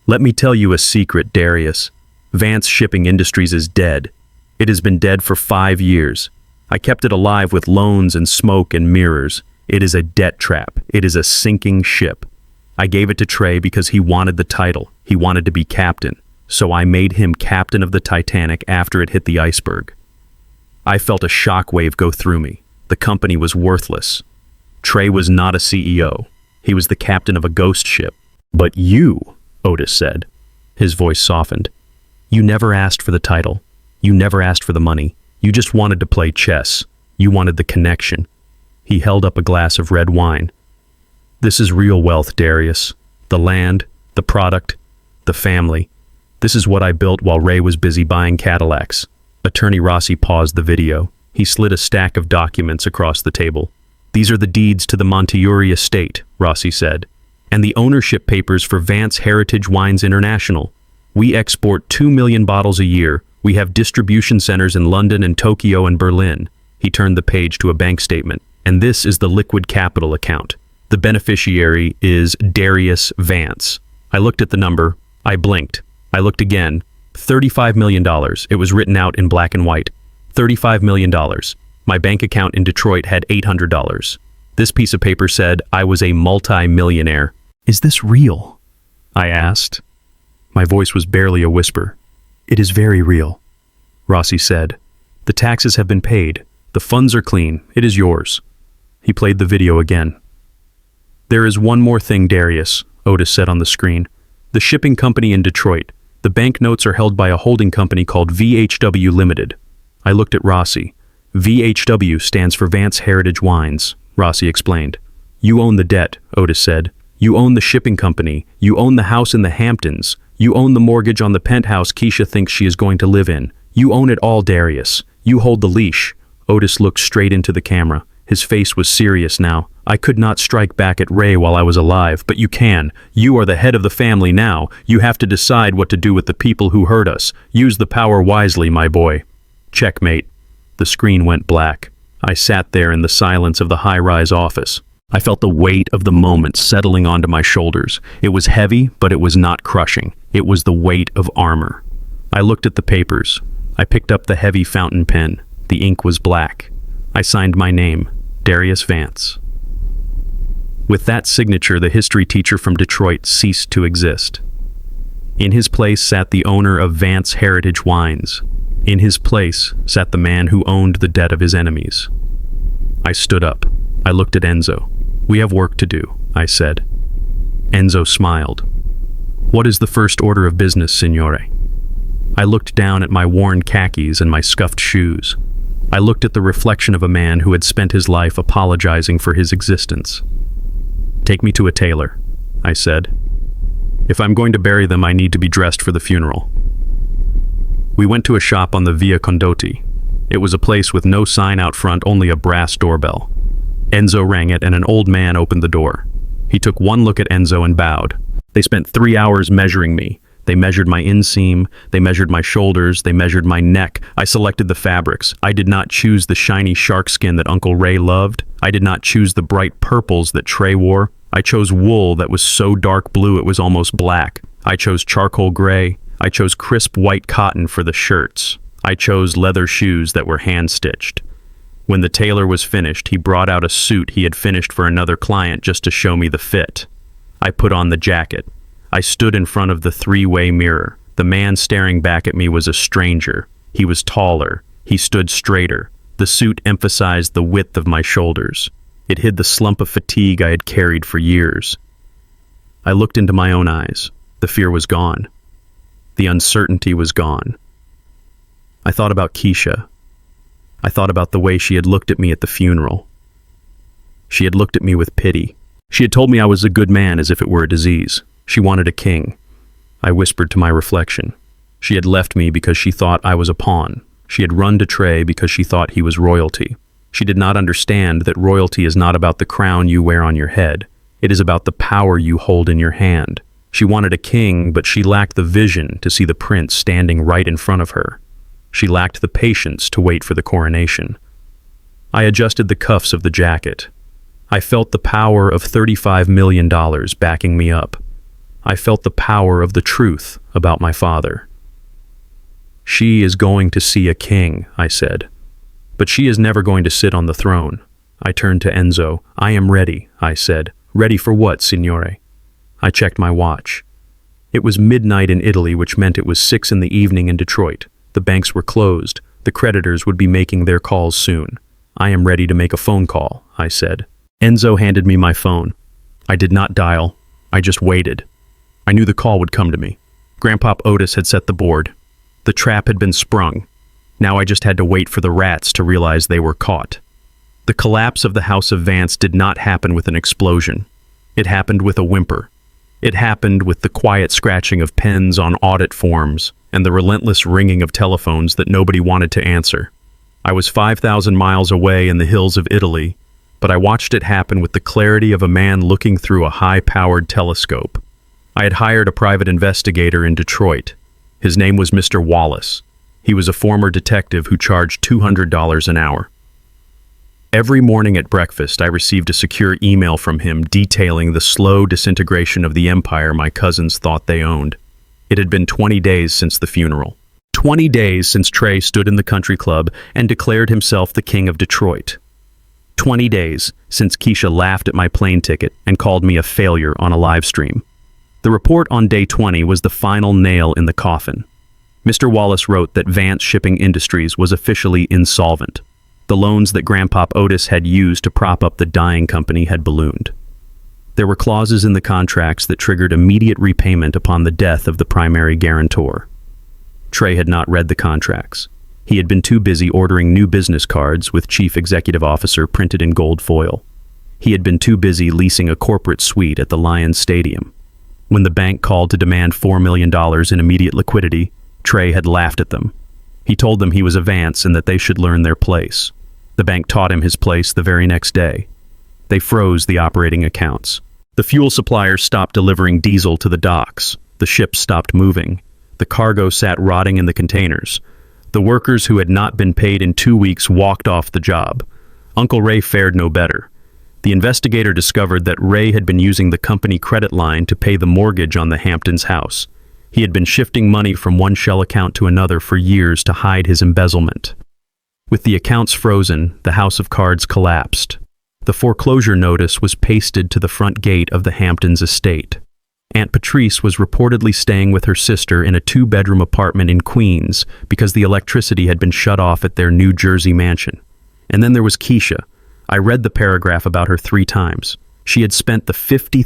Let me tell you a secret, Darius. Vance Shipping Industries is dead. It has been dead for 5 years. I kept it alive with loans and smoke and mirrors. It is a debt trap. It is a sinking ship. I gave it to Trey because he wanted the title. He wanted to be captain. So I made him captain of the Titanic after it hit the iceberg. I felt a shockwave go through me. The company was worthless. Trey was not a CEO. He was the captain of a ghost ship. But you, Otis said. His voice softened. You never asked for the title. You never asked for the money. You just wanted to play chess. You wanted the connection. He held up a glass of red wine. This is real wealth, Darius. The land, the product, the family. This is what I built while Ray was busy buying Cadillacs. Attorney Rossi paused the video. He slid a stack of documents across the table. These are the deeds to the Montefiore estate, Rossi said, and the ownership papers for Vance Heritage Wines International. We export 2 million bottles a year. We have distribution centers in London and Tokyo and Berlin. He turned the page to a bank statement. And this is the liquid capital account. The beneficiary is Darius Vance. I looked at the number. I blinked. I looked again. $35 million. It was written out in black and white. $35 million. My bank account in Detroit had $800. This piece of paper said I was a multi-millionaire. Is this real? I asked. My voice was barely a whisper. It is very real, Rossi said. The taxes have been paid. The funds are clean. It is yours. He played the video again. There is one more thing, Darius, Otis said on the screen. The shipping company in Detroit. The banknotes are held by a holding company called VHW Limited. I looked at Rossi. VHW stands for Vance Heritage Wines, Rossi explained. You own the debt, Otis said. You own the shipping company. You own the house in the Hamptons. You own the mortgage on the penthouse Keisha thinks she is going to live in. You own it all, Darius. You hold the leash. Otis looked straight into the camera. His face was serious now. I could not strike back at Ray while I was alive, but you can. You are the head of the family now. You have to decide what to do with the people who hurt us. Use the power wisely, my boy. Checkmate. The screen went black. I sat there in the silence of the high-rise office. I felt the weight of the moment settling onto my shoulders. It was heavy, but it was not crushing. It was the weight of armor. I looked at the papers. I picked up the heavy fountain pen. The ink was black. I signed my name, Darius Vance. With that signature, the history teacher from Detroit ceased to exist. In his place sat the owner of Vance Heritage Wines. In his place sat the man who owned the debt of his enemies. I stood up. I looked at Enzo. We have work to do, I said. Enzo smiled. What is the first order of business, signore? I looked down at my worn khakis and my scuffed shoes. I looked at the reflection of a man who had spent his life apologizing for his existence. Take me to a tailor, I said. If I'm going to bury them, I need to be dressed for the funeral. We went to a shop on the Via Condotti. It was a place with no sign out front, only a brass doorbell. Enzo rang it and an old man opened the door. He took one look at Enzo and bowed. They spent 3 hours measuring me. They measured my inseam, they measured my shoulders, they measured my neck. I selected the fabrics. I did not choose the shiny shark skin that Uncle Ray loved. I did not choose the bright purples that Trey wore. I chose wool that was so dark blue it was almost black. I chose charcoal gray. I chose crisp white cotton for the shirts. I chose leather shoes that were hand-stitched. When the tailor was finished, he brought out a suit he had finished for another client just to show me the fit. I put on the jacket. I stood in front of the three-way mirror. The man staring back at me was a stranger. He was taller. He stood straighter. The suit emphasized the width of my shoulders. It hid the slump of fatigue I had carried for years. I looked into my own eyes. The fear was gone. The uncertainty was gone. I thought about Keisha. I thought about the way she had looked at me at the funeral. She had looked at me with pity. She had told me I was a good man as if it were a disease. She wanted a king. I whispered to my reflection. She had left me because she thought I was a pawn. She had run to Trey because she thought he was royalty. She did not understand that royalty is not about the crown you wear on your head. It is about the power you hold in your hand. She wanted a king, but she lacked the vision to see the prince standing right in front of her. She lacked the patience to wait for the coronation. I adjusted the cuffs of the jacket. I felt the power of $35 million backing me up. I felt the power of the truth about my father. She is going to see a king, I said. But she is never going to sit on the throne. I turned to Enzo. I am ready, I said. Ready for what, signore? I checked my watch. It was midnight in Italy, which meant it was 6 in the evening in Detroit. The banks were closed. The creditors would be making their calls soon. I am ready to make a phone call, I said. Enzo handed me my phone. I did not dial. I just waited. I knew the call would come to me. Grandpop Otis had set the board. The trap had been sprung. Now I just had to wait for the rats to realize they were caught. The collapse of the House of Vance did not happen with an explosion. It happened with a whimper. It happened with the quiet scratching of pens on audit forms and the relentless ringing of telephones that nobody wanted to answer. I was 5,000 miles away in the hills of Italy, but I watched it happen with the clarity of a man looking through a high-powered telescope. I had hired a private investigator in Detroit. His name was Mr. Wallace. He was a former detective who charged $200 an hour. Every morning at breakfast, I received a secure email from him detailing the slow disintegration of the empire my cousins thought they owned. It had been 20 days since the funeral. 20 days since Trey stood in the country club and declared himself the king of Detroit. 20 days since Keisha laughed at my plane ticket and called me a failure on a live stream. The report on day 20 was the final nail in the coffin. Mr. Wallace wrote that Vance Shipping Industries was officially insolvent. The loans that Grandpop Otis had used to prop up the dying company had ballooned. There were clauses in the contracts that triggered immediate repayment upon the death of the primary guarantor. Trey had not read the contracts. He had been too busy ordering new business cards with Chief Executive Officer printed in gold foil. He had been too busy leasing a corporate suite at the Lions Stadium. When the bank called to demand $4 million in immediate liquidity, Trey had laughed at them. He told them he was a Vance and that they should learn their place. The bank taught him his place the very next day. They froze the operating accounts. The fuel suppliers stopped delivering diesel to the docks. The ships stopped moving. The cargo sat rotting in the containers. The workers who had not been paid in 2 weeks walked off the job. Uncle Ray fared no better. The investigator discovered that Ray had been using the company credit line to pay the mortgage on the Hamptons house. He had been shifting money from one shell account to another for years to hide his embezzlement. With the accounts frozen, the house of cards collapsed. The foreclosure notice was pasted to the front gate of the Hamptons estate. Aunt Patrice was reportedly staying with her sister in a 2-bedroom apartment in Queens because the electricity had been shut off at their New Jersey mansion. And then there was Keisha. I read the paragraph about her 3 times. She had spent the $50,000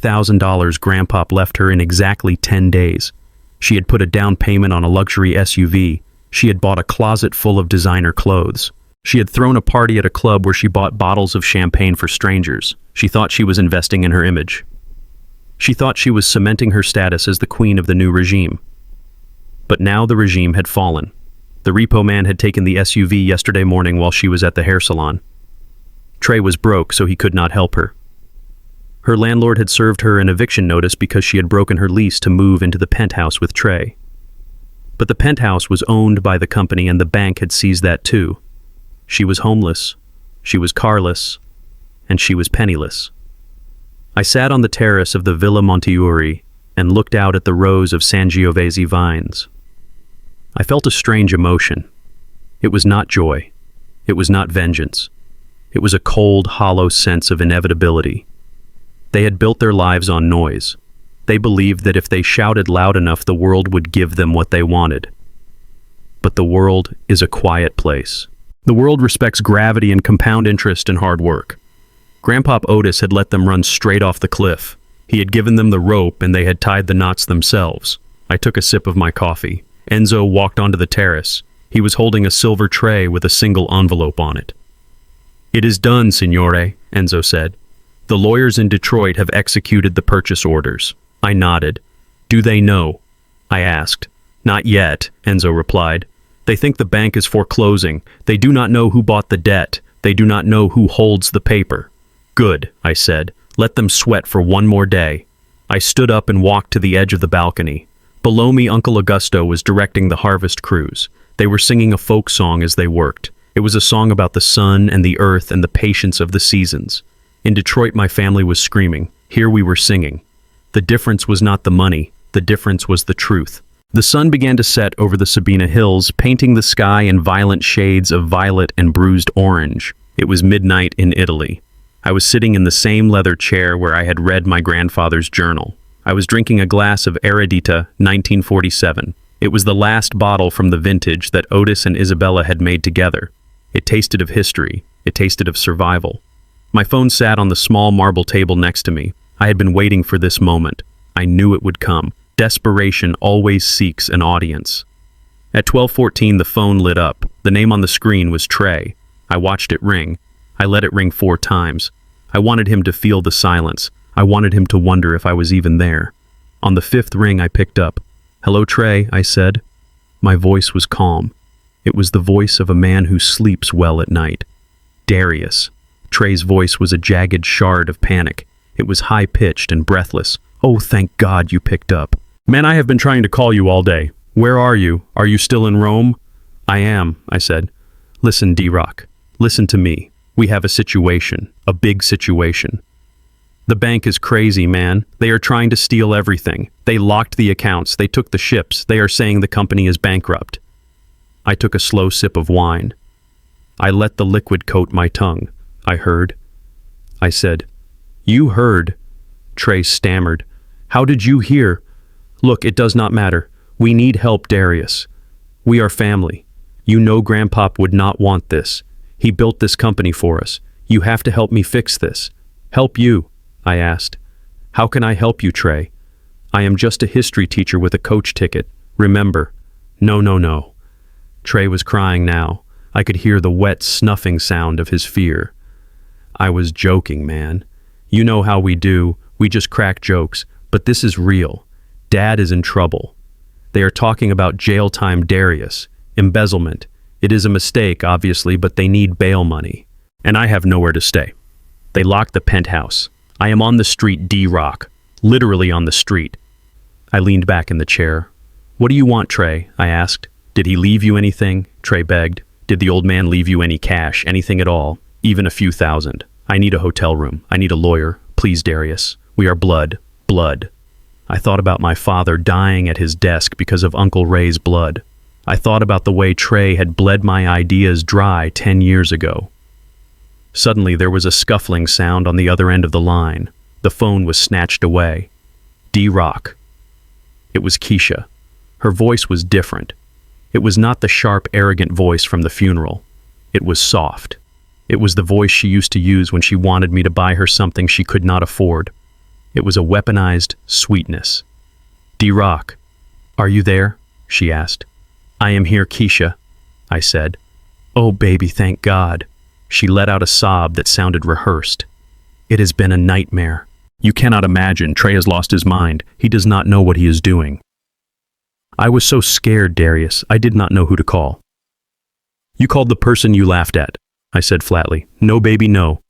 Grandpop left her in exactly 10 days. She had put a down payment on a luxury SUV. She had bought a closet full of designer clothes. She had thrown a party at a club where she bought bottles of champagne for strangers. She thought she was investing in her image. She thought she was cementing her status as the queen of the new regime. But now the regime had fallen. The repo man had taken the SUV yesterday morning while she was at the hair salon. Trey was broke, so he could not help her. Her landlord had served her an eviction notice because she had broken her lease to move into the penthouse with Trey. But the penthouse was owned by the company and the bank had seized that too. She was homeless, she was carless, and she was penniless. I sat on the terrace of the Villa Monteuri and looked out at the rows of Sangiovese vines. I felt a strange emotion. It was not joy. It was not vengeance. It was a cold, hollow sense of inevitability. They had built their lives on noise. They believed that if they shouted loud enough, the world would give them what they wanted. But the world is a quiet place. The world respects gravity and compound interest and hard work. Grandpop Otis had let them run straight off the cliff. He had given them the rope and they had tied the knots themselves. I took a sip of my coffee. Enzo walked onto the terrace. He was holding a silver tray with a single envelope on it. "It is done, signore," Enzo said. "The lawyers in Detroit have executed the purchase orders." I nodded. "Do they know?" I asked. "Not yet," Enzo replied. "They think the bank is foreclosing. They do not know who bought the debt. They do not know who holds the paper." "Good," I said. "Let them sweat for one more day." I stood up and walked to the edge of the balcony. Below me, Uncle Augusto was directing the harvest crews. They were singing a folk song as they worked. It was a song about the sun and the earth and the patience of the seasons. In Detroit, my family was screaming. Here we were singing. The difference was not the money. The difference was the truth. The sun began to set over the Sabina Hills, painting the sky in violent shades of violet and bruised orange. It was midnight in Italy. I was sitting in the same leather chair where I had read my grandfather's journal. I was drinking a glass of Eredita 1947. It was the last bottle from the vintage that Otis and Isabella had made together. It tasted of history. It tasted of survival. My phone sat on the small marble table next to me. I had been waiting for this moment. I knew it would come. Desperation always seeks an audience. At 12:14, the phone lit up. The name on the screen was Trey. I watched it ring. I let it ring 4 times. I wanted him to feel the silence. I wanted him to wonder if I was even there. On the 5th ring, I picked up. "Hello, Trey," I said. My voice was calm. It was the voice of a man who sleeps well at night. Darius. Trey's voice was a jagged shard of panic. It was high-pitched and breathless. "Oh, thank God you picked up." "Man, I have been trying to call you all day. Where are you? Are you still in Rome?" "I am," I said. "Listen, D-Rock. Listen to me. We have a situation. A big situation. The bank is crazy, man. They are trying to steal everything. They locked the accounts. They took the ships. They are saying the company is bankrupt." I took a slow sip of wine. I let the liquid coat my tongue. I heard. I said, "You heard?" Trey stammered. "How did you hear?" "Look, it does not matter. We need help, Darius. We are family. You know Grandpop would not want this. He built this company for us. You have to help me fix this." "Help you?" I asked. "How can I help you, Trey? I am just a history teacher with a coach ticket. Remember." "No, no, no." Trey was crying now. I could hear the wet snuffing sound of his fear. "I was joking, man. You know how we do. We just crack jokes. But this is real. Dad is in trouble. They are talking about jail time, Darius. Embezzlement. It is a mistake, obviously, but they need bail money. And I have nowhere to stay. They locked the penthouse. I am on the street, D-Rock. Literally on the street." I leaned back in the chair. "What do you want, Trey?" I asked. "Did he leave you anything?" Trey begged. "Did the old man leave you any cash, anything at all? Even a few thousand? I need a hotel room. I need a lawyer. Please, Darius. We are blood. Blood." I thought about my father dying at his desk because of Uncle Ray's blood. I thought about the way Trey had bled my ideas dry 10 years ago. Suddenly, there was a scuffling sound on the other end of the line. The phone was snatched away. D-Rock. It was Keisha. Her voice was different. It was not the sharp, arrogant voice from the funeral. It was soft. It was the voice she used to use when she wanted me to buy her something she could not afford. It was a weaponized sweetness. "D-Rock, are you there?" she asked. "I am here, Keisha," I said. "Oh, baby, thank God." She let out a sob that sounded rehearsed. "It has been a nightmare. You cannot imagine. Trey has lost his mind. He does not know what he is doing." I was so scared, Darius. I did not know who to call. "You called the person you laughed at," I said flatly. "No, baby, no.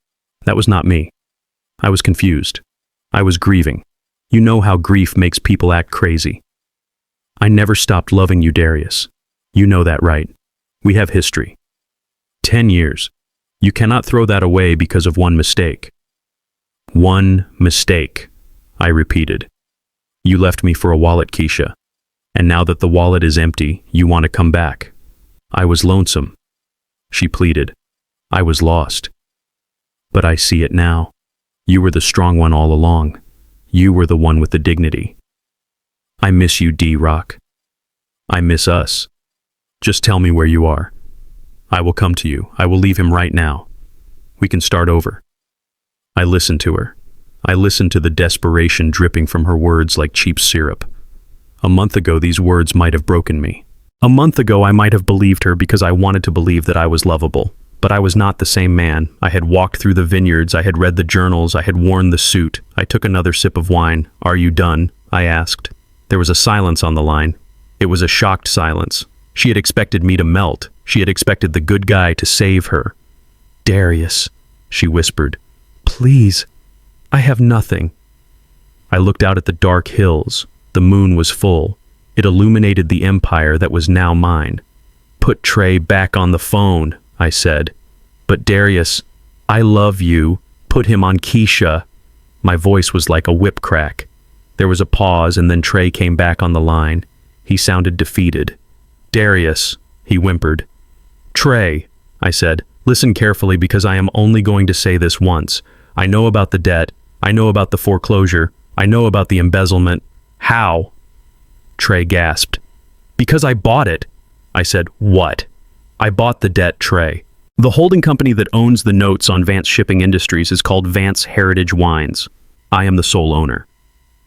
That was not me." I was confused. I was grieving. You know how grief makes people act crazy. "I never stopped loving you, Darius. You know that, right? We have history. 10 years. You cannot throw that away because of one mistake." "One mistake," I repeated. "You left me for a wallet, Keisha. And now that the wallet is empty, you want to come back." "I was lonesome," she pleaded. "I was lost. But I see it now. You were the strong one all along. You were the one with the dignity. I miss you, D-Rock. I miss us. Just tell me where you are. I will come to you. I will leave him right now. We can start over." I listened to her. I listened to the desperation dripping from her words like cheap syrup. A month ago, these words might have broken me. A month ago, I might have believed her because I wanted to believe that I was lovable. But I was not the same man. I had walked through the vineyards, I had read the journals, I had worn the suit. I took another sip of wine. "Are you done?" I asked. There was a silence on the line. It was a shocked silence. She had expected me to melt. She had expected the good guy to save her. "Darius," she whispered. "Please, I have nothing." I looked out at the dark hills. The moon was full. It illuminated the empire that was now mine. "Put Trey back on the phone," I said. "But Darius, I love you. Put him on Keisha." My voice was like a whip crack. There was a pause, and then Trey came back on the line. He sounded defeated. "Darius," he whimpered. "Trey," I said, "listen carefully because I am only going to say this once. I know about the debt. I know about the foreclosure. I know about the embezzlement. How?" Trey gasped. "Because I bought it." I said, "What?" "I bought the debt, Trey. The holding company that owns the notes on Vance Shipping Industries is called Vance Heritage Wines. I am the sole owner."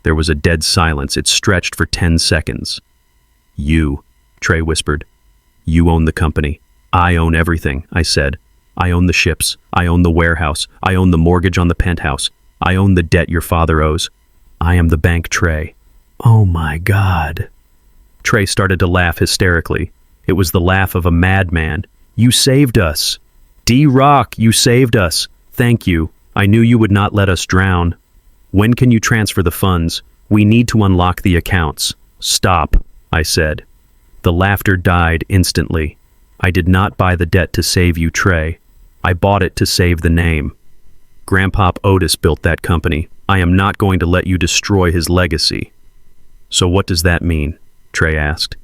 There was a dead silence. It stretched for 10 seconds. "You," Trey whispered. You own the company. I own everything, I said. I own the ships. I own the warehouse. I own the mortgage on the penthouse. I own the debt your father owes. I am the bank, Trey. Oh my God. Trey started to laugh hysterically. It was the laugh of a madman. You saved us. D-Rock, you saved us. Thank you. I knew you would not let us drown. When can you transfer the funds? We need to unlock the accounts. Stop, I said. The laughter died instantly. I did not buy the debt to save you, Trey. I bought it to save the name. Grandpop Otis built that company. I am not going to let you destroy his legacy. So what does that mean? Trey asked.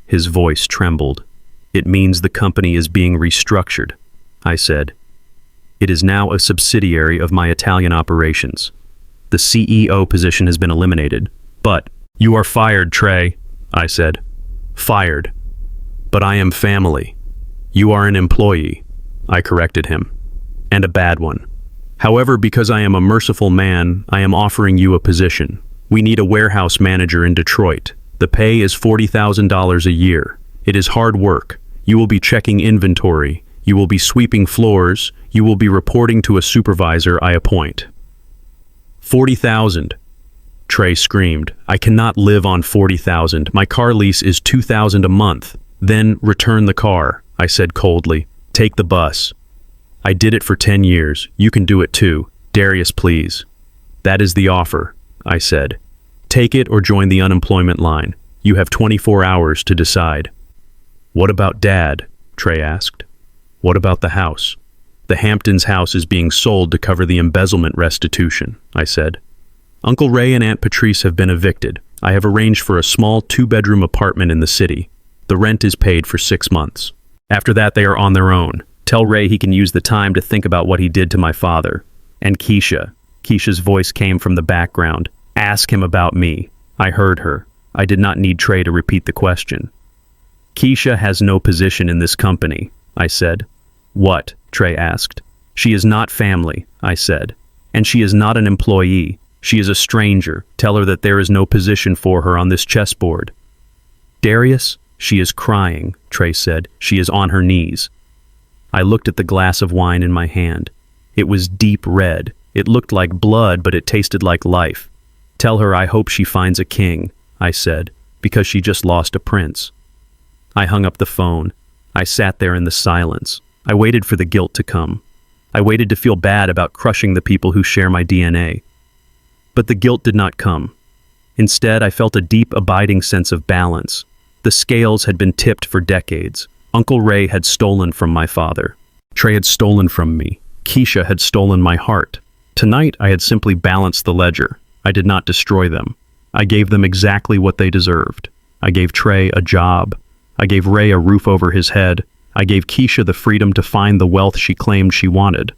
His voice trembled. It means the company is being restructured, I said. It is now a subsidiary of my Italian operations. The CEO position has been eliminated, but you are fired, Trey, I said. Fired. But I am family. You are an employee, I corrected him, and a bad one. However, because I am a merciful man, I am offering you a position. We need a warehouse manager in Detroit. The pay is $40,000 a year. It is hard work. You will be checking inventory. You will be sweeping floors. You will be reporting to a supervisor I appoint. 40,000. Trey screamed. I cannot live on 40,000. My car lease is 2,000 a month. Then return the car, I said coldly. Take the bus. I did it for 10 years. You can do it too. Darius, please. That is the offer, I said. Take it or join the unemployment line. You have 24 hours to decide. What about Dad? Trey asked. What about the house? The Hamptons' house is being sold to cover the embezzlement restitution, I said. Uncle Ray and Aunt Patrice have been evicted. I have arranged for a small 2-bedroom apartment in the city. The rent is paid for 6 months. After that, they are on their own. Tell Ray he can use the time to think about what he did to my father. And Keisha. Keisha's voice came from the background. Ask him about me. I heard her. I did not need Trey to repeat the question. Keisha has no position in this company, I said. What? Trey asked. She is not family, I said. And she is not an employee. She is a stranger. Tell her that there is no position for her on this chessboard. Darius? She is crying, Trey said. She is on her knees. I looked at the glass of wine in my hand. It was deep red. It looked like blood, but it tasted like life. Tell her I hope she finds a king, I said, because she just lost a prince. I hung up the phone. I sat there in the silence. I waited for the guilt to come. I waited to feel bad about crushing the people who share my DNA. But the guilt did not come. Instead, I felt a deep, abiding sense of balance. The scales had been tipped for decades. Uncle Ray had stolen from my father. Trey had stolen from me. Keisha had stolen my heart. Tonight, I had simply balanced the ledger. I did not destroy them. I gave them exactly what they deserved. I gave Trey a job. I gave Ray a roof over his head. I gave Keisha the freedom to find the wealth she claimed she wanted.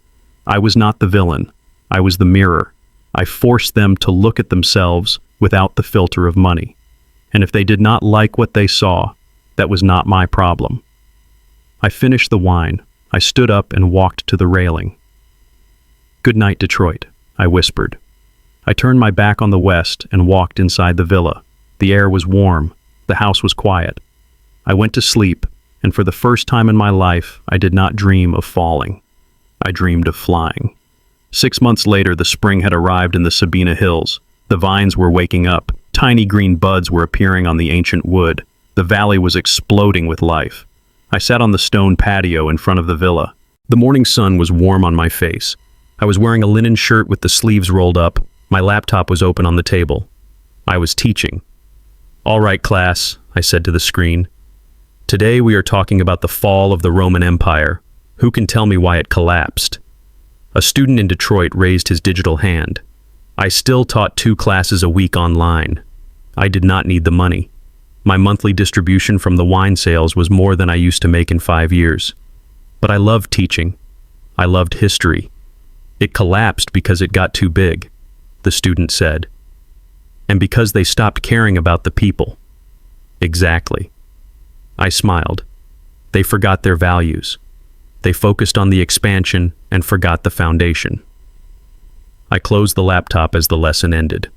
I was not the villain. I was the mirror. I forced them to look at themselves without the filter of money. And if they did not like what they saw, that was not my problem. I finished the wine. I stood up and walked to the railing. Good night, Detroit, I whispered. I turned my back on the west and walked inside the villa. The air was warm. The house was quiet. I went to sleep, and for the first time in my life, I did not dream of falling. I dreamed of flying. 6 months later, the spring had arrived in the Sabina Hills. The vines were waking up. Tiny green buds were appearing on the ancient wood. The valley was exploding with life. I sat on the stone patio in front of the villa. The morning sun was warm on my face. I was wearing a linen shirt with the sleeves rolled up. My laptop was open on the table. I was teaching. All right, class, I said to the screen. Today we are talking about the fall of the Roman Empire. Who can tell me why it collapsed? A student in Detroit raised his digital hand. I still taught 2 classes a week online. I did not need the money. My monthly distribution from the wine sales was more than I used to make in 5 years. But I loved teaching. I loved history. It collapsed because it got too big, the student said. And because they stopped caring about the people. Exactly. I smiled. They forgot their values. They focused on the expansion and forgot the foundation. I closed the laptop as the lesson ended.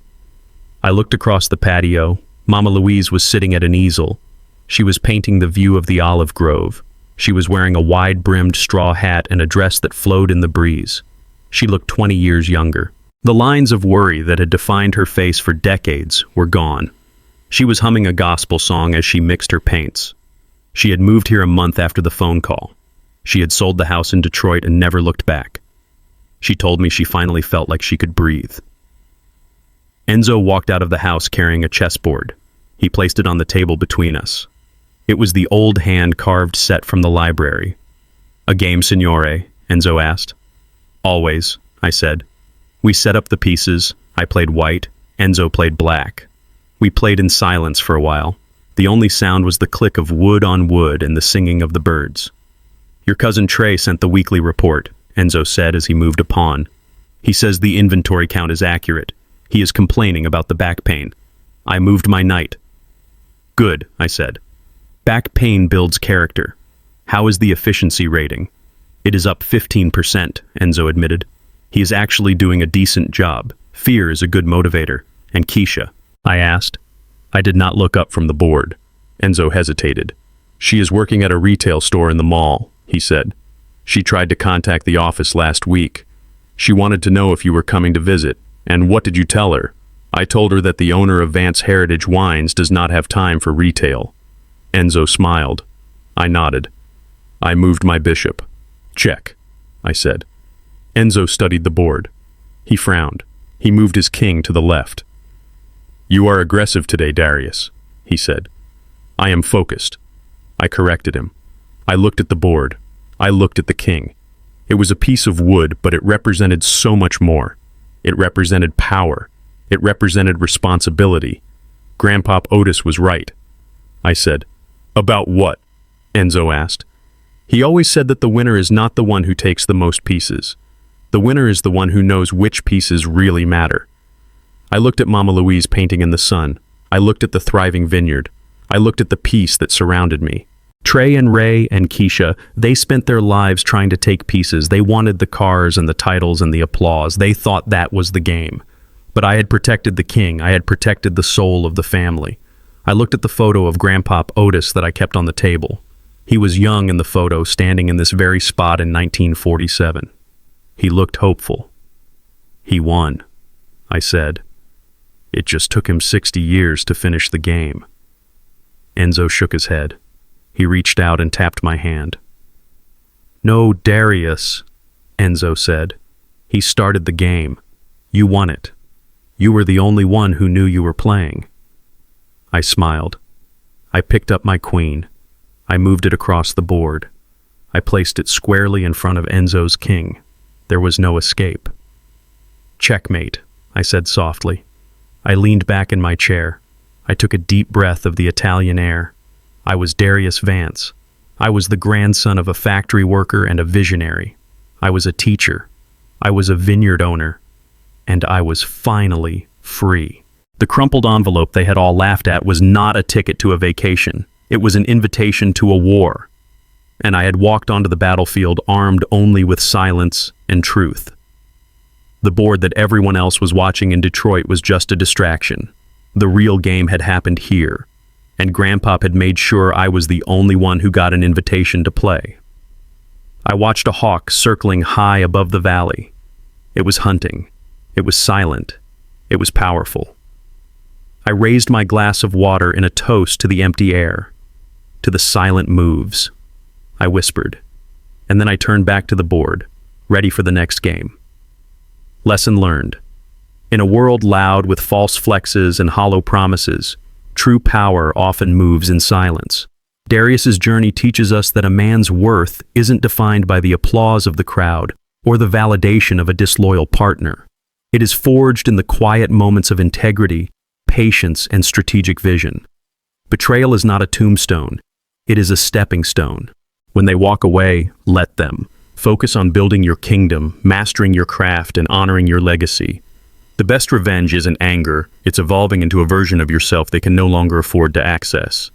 I looked across the patio. Mama Louise was sitting at an easel. She was painting the view of the olive grove. She was wearing a wide-brimmed straw hat and a dress that flowed in the breeze. She looked 20 years younger. The lines of worry that had defined her face for decades were gone. She was humming a gospel song as she mixed her paints. She had moved here a month after the phone call. She had sold the house in Detroit and never looked back. She told me she finally felt like she could breathe. Enzo walked out of the house carrying a chessboard. He placed it on the table between us. It was the old hand-carved set from the library. "A game, signore?" Enzo asked. "Always," I said. We set up the pieces. I played white. Enzo played black. We played in silence for a while. The only sound was the click of wood on wood and the singing of the birds. "Your cousin Trey sent the weekly report," Enzo said as he moved a pawn. "He says the inventory count is accurate. He is complaining about the back pain. I moved my knight." "Good," I said. "Back pain builds character. How is the efficiency rating?" "It is up 15%, Enzo admitted. "He is actually doing a decent job. Fear is a good motivator. And Keisha?" I asked. I did not look up from the board. Enzo hesitated. "She is working at a retail store in the mall," he said. "She tried to contact the office last week. She wanted to know if you were coming to visit. And what did you tell her?" "I told her that the owner of Vance Heritage Wines does not have time for retail." Enzo smiled. I nodded. "I moved my bishop." "Check," I said. Enzo studied the board. He frowned. He moved his king to the left. "You are aggressive today, Darius," he said. "I am focused." I corrected him. I looked at the board. I looked at the king. It was a piece of wood, but it represented so much more. It represented power. It represented responsibility. Grandpop Otis was right. I said. "About what?" Enzo asked. "He always said that the winner is not the one who takes the most pieces. The winner is the one who knows which pieces really matter." I looked at Mama Louise painting in the sun. I looked at the thriving vineyard. I looked at the peace that surrounded me. Trey and Ray and Keisha, they spent their lives trying to take pieces. They wanted the cars and the titles and the applause. They thought that was the game. But I had protected the king. I had protected the soul of the family. I looked at the photo of Grandpop Otis that I kept on the table. He was young in the photo, standing in this very spot in 1947. He looked hopeful. "He won," I said. "It just took him 60 years to finish the game." Enzo shook his head. He reached out and tapped my hand. "No, Darius," Enzo said. "He started the game. You won it. You were the only one who knew you were playing." I smiled. I picked up my queen. I moved it across the board. I placed it squarely in front of Enzo's king. There was no escape. "Checkmate," I said softly. I leaned back in my chair. I took a deep breath of the Italian air. I was Darius Vance. I was the grandson of a factory worker and a visionary. I was a teacher. I was a vineyard owner. And I was finally free. The crumpled envelope they had all laughed at was not a ticket to a vacation. It was an invitation to a war. And I had walked onto the battlefield armed only with silence and truth. The board that everyone else was watching in Detroit was just a distraction. The real game had happened here, and Grandpop had made sure I was the only one who got an invitation to play. I watched a hawk circling high above the valley. It was hunting. It was silent. It was powerful. I raised my glass of water in a toast to the empty air, to the silent moves. I whispered, and then I turned back to the board, ready for the next game. Lesson learned. In a world loud with false flexes and hollow promises, true power often moves in silence. Darius's journey teaches us that a man's worth isn't defined by the applause of the crowd or the validation of a disloyal partner. It is forged in the quiet moments of integrity, patience, and strategic vision. Betrayal is not a tombstone. It is a stepping stone. When they walk away, let them. Focus on building your kingdom, mastering your craft, and honoring your legacy. The best revenge isn't anger. It's evolving into a version of yourself they can no longer afford to access.